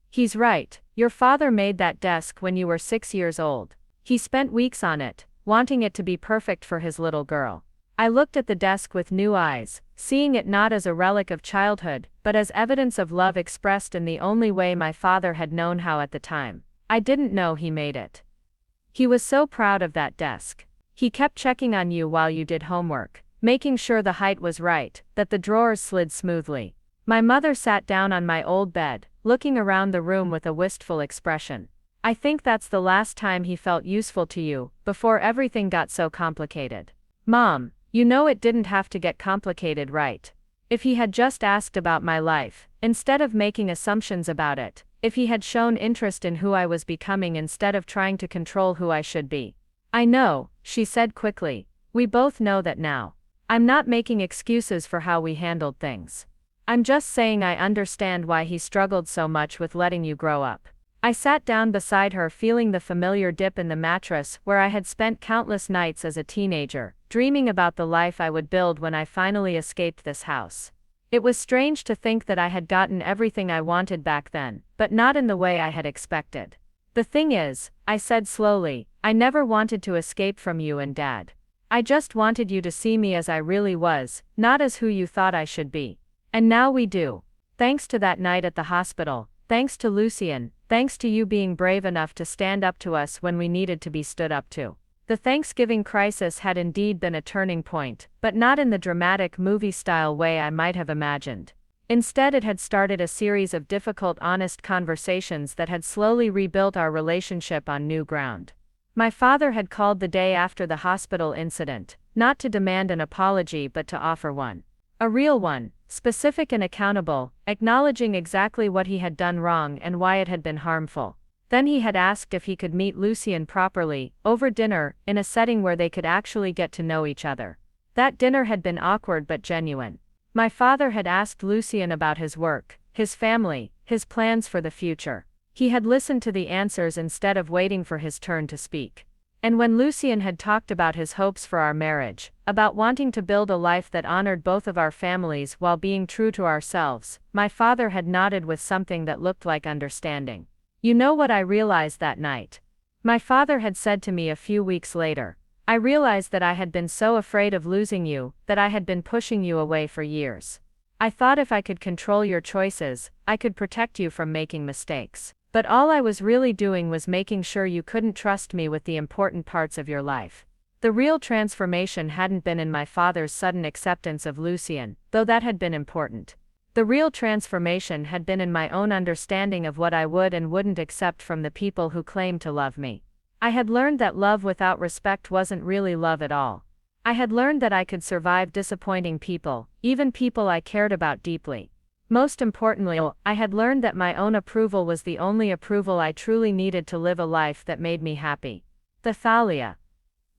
"He's right. Your father made that desk when you were 6 years old. He spent weeks on it, wanting it to be perfect for his little girl." I looked at the desk with new eyes, seeing it not as a relic of childhood, but as evidence of love expressed in the only way my father had known how at the time. I didn't know he made it. "He was so proud of that desk. He kept checking on you while you did homework, making sure the height was right, that the drawers slid smoothly." My mother sat down on my old bed, looking around the room with a wistful expression. "I think that's the last time he felt useful to you, before everything got so complicated." "Mom, you know it didn't have to get complicated, right? If he had just asked about my life, instead of making assumptions about it, if he had shown interest in who I was becoming instead of trying to control who I should be." "I know," she said quickly. "We both know that now. I'm not making excuses for how we handled things. I'm just saying I understand why he struggled so much with letting you grow up." I sat down beside her, feeling the familiar dip in the mattress where I had spent countless nights as a teenager, dreaming about the life I would build when I finally escaped this house. It was strange to think that I had gotten everything I wanted back then, but not in the way I had expected. "The thing is," I said slowly, "I never wanted to escape from you and Dad. I just wanted you to see me as I really was, not as who you thought I should be. And now we do. Thanks to that night at the hospital, thanks to Lucien, thanks to you being brave enough to stand up to us when we needed to be stood up to. The Thanksgiving crisis had indeed been a turning point, but not in the dramatic movie-style way I might have imagined. Instead, it had started a series of difficult, honest conversations that had slowly rebuilt our relationship on new ground. My father had called the day after the hospital incident, not to demand an apology but to offer one. A real one, specific and accountable, acknowledging exactly what he had done wrong and why it had been harmful. Then he had asked if he could meet Lucien properly, over dinner, in a setting where they could actually get to know each other. That dinner had been awkward but genuine. My father had asked Lucien about his work, his family, his plans for the future. He had listened to the answers instead of waiting for his turn to speak. And when Lucien had talked about his hopes for our marriage, about wanting to build a life that honored both of our families while being true to ourselves, my father had nodded with something that looked like understanding. You know what I realized that night? My father had said to me a few weeks later. I realized that I had been so afraid of losing you, that I had been pushing you away for years. I thought if I could control your choices, I could protect you from making mistakes. But all I was really doing was making sure you couldn't trust me with the important parts of your life. The real transformation hadn't been in my father's sudden acceptance of Lucien, though that had been important. The real transformation had been in my own understanding of what I would and wouldn't accept from the people who claimed to love me. I had learned that love without respect wasn't really love at all. I had learned that I could survive disappointing people, even people I cared about deeply. Most importantly, I had learned that my own approval was the only approval I truly needed to live a life that made me happy. The Thalia.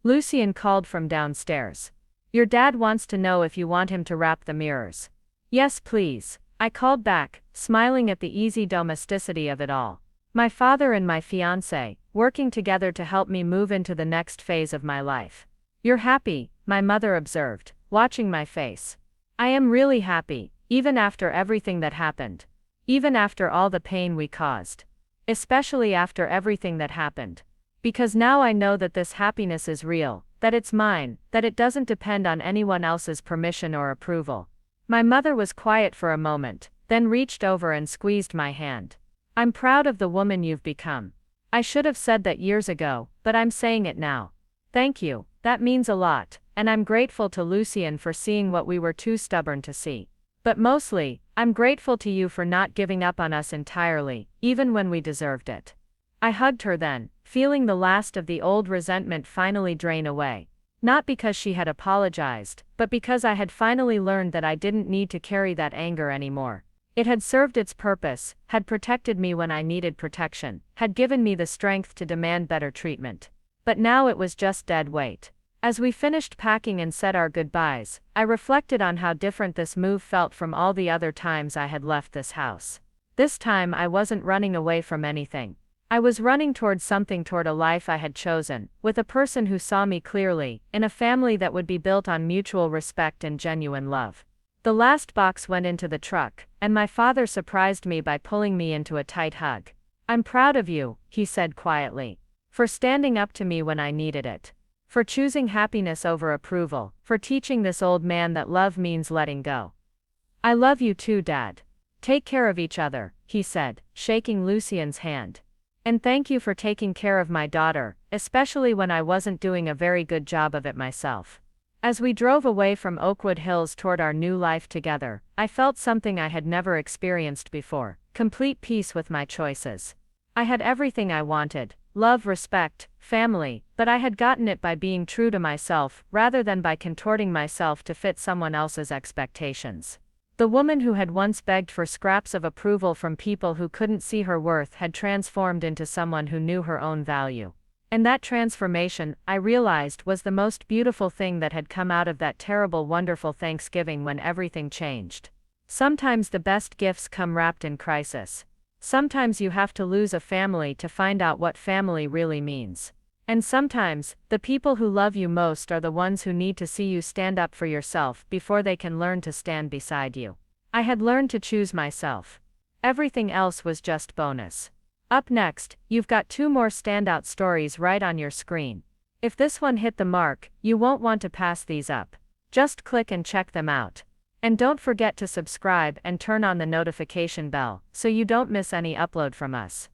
Lucien called from downstairs. Your dad wants to know if you want him to wrap the mirrors. Yes, please, I called back, smiling at the easy domesticity of it all. My father and my fiancé, working together to help me move into the next phase of my life. You're happy, my mother observed, watching my face. I am really happy, even after everything that happened. Even after all the pain we caused. Especially after everything that happened. Because now I know that this happiness is real, that it's mine, that it doesn't depend on anyone else's permission or approval. My mother was quiet for a moment, then reached over and squeezed my hand. I'm proud of the woman you've become. I should have said that years ago, but I'm saying it now. Thank you, that means a lot, and I'm grateful to Lucien for seeing what we were too stubborn to see. But mostly, I'm grateful to you for not giving up on us entirely, even when we deserved it. I hugged her then, feeling the last of the old resentment finally drain away. Not because she had apologized, but because I had finally learned that I didn't need to carry that anger anymore. It had served its purpose, had protected me when I needed protection, had given me the strength to demand better treatment. But now it was just dead weight. As we finished packing and said our goodbyes, I reflected on how different this move felt from all the other times I had left this house. This time I wasn't running away from anything. I was running towards something, toward a life I had chosen, with a person who saw me clearly, in a family that would be built on mutual respect and genuine love. The last box went into the truck, and my father surprised me by pulling me into a tight hug. I'm proud of you, he said quietly. For standing up to me when I needed it. For choosing happiness over approval, for teaching this old man that love means letting go. I love you too, Dad. Take care of each other, he said, shaking Lucien's hand. And thank you for taking care of my daughter, especially when I wasn't doing a very good job of it myself. As we drove away from Oakwood Hills toward our new life together, I felt something I had never experienced before, complete peace with my choices. I had everything I wanted, love, respect, family, but I had gotten it by being true to myself, rather than by contorting myself to fit someone else's expectations. The woman who had once begged for scraps of approval from people who couldn't see her worth had transformed into someone who knew her own value. And that transformation, I realized, was the most beautiful thing that had come out of that terrible, wonderful Thanksgiving when everything changed. Sometimes the best gifts come wrapped in crisis. Sometimes you have to lose a family to find out what family really means. And sometimes, the people who love you most are the ones who need to see you stand up for yourself before they can learn to stand beside you. I had learned to choose myself. Everything else was just bonus. Up next, you've got 2 more standout stories right on your screen. If this one hit the mark, you won't want to pass these up. Just click and check them out. And don't forget to subscribe and turn on the notification bell, so you don't miss any upload from us.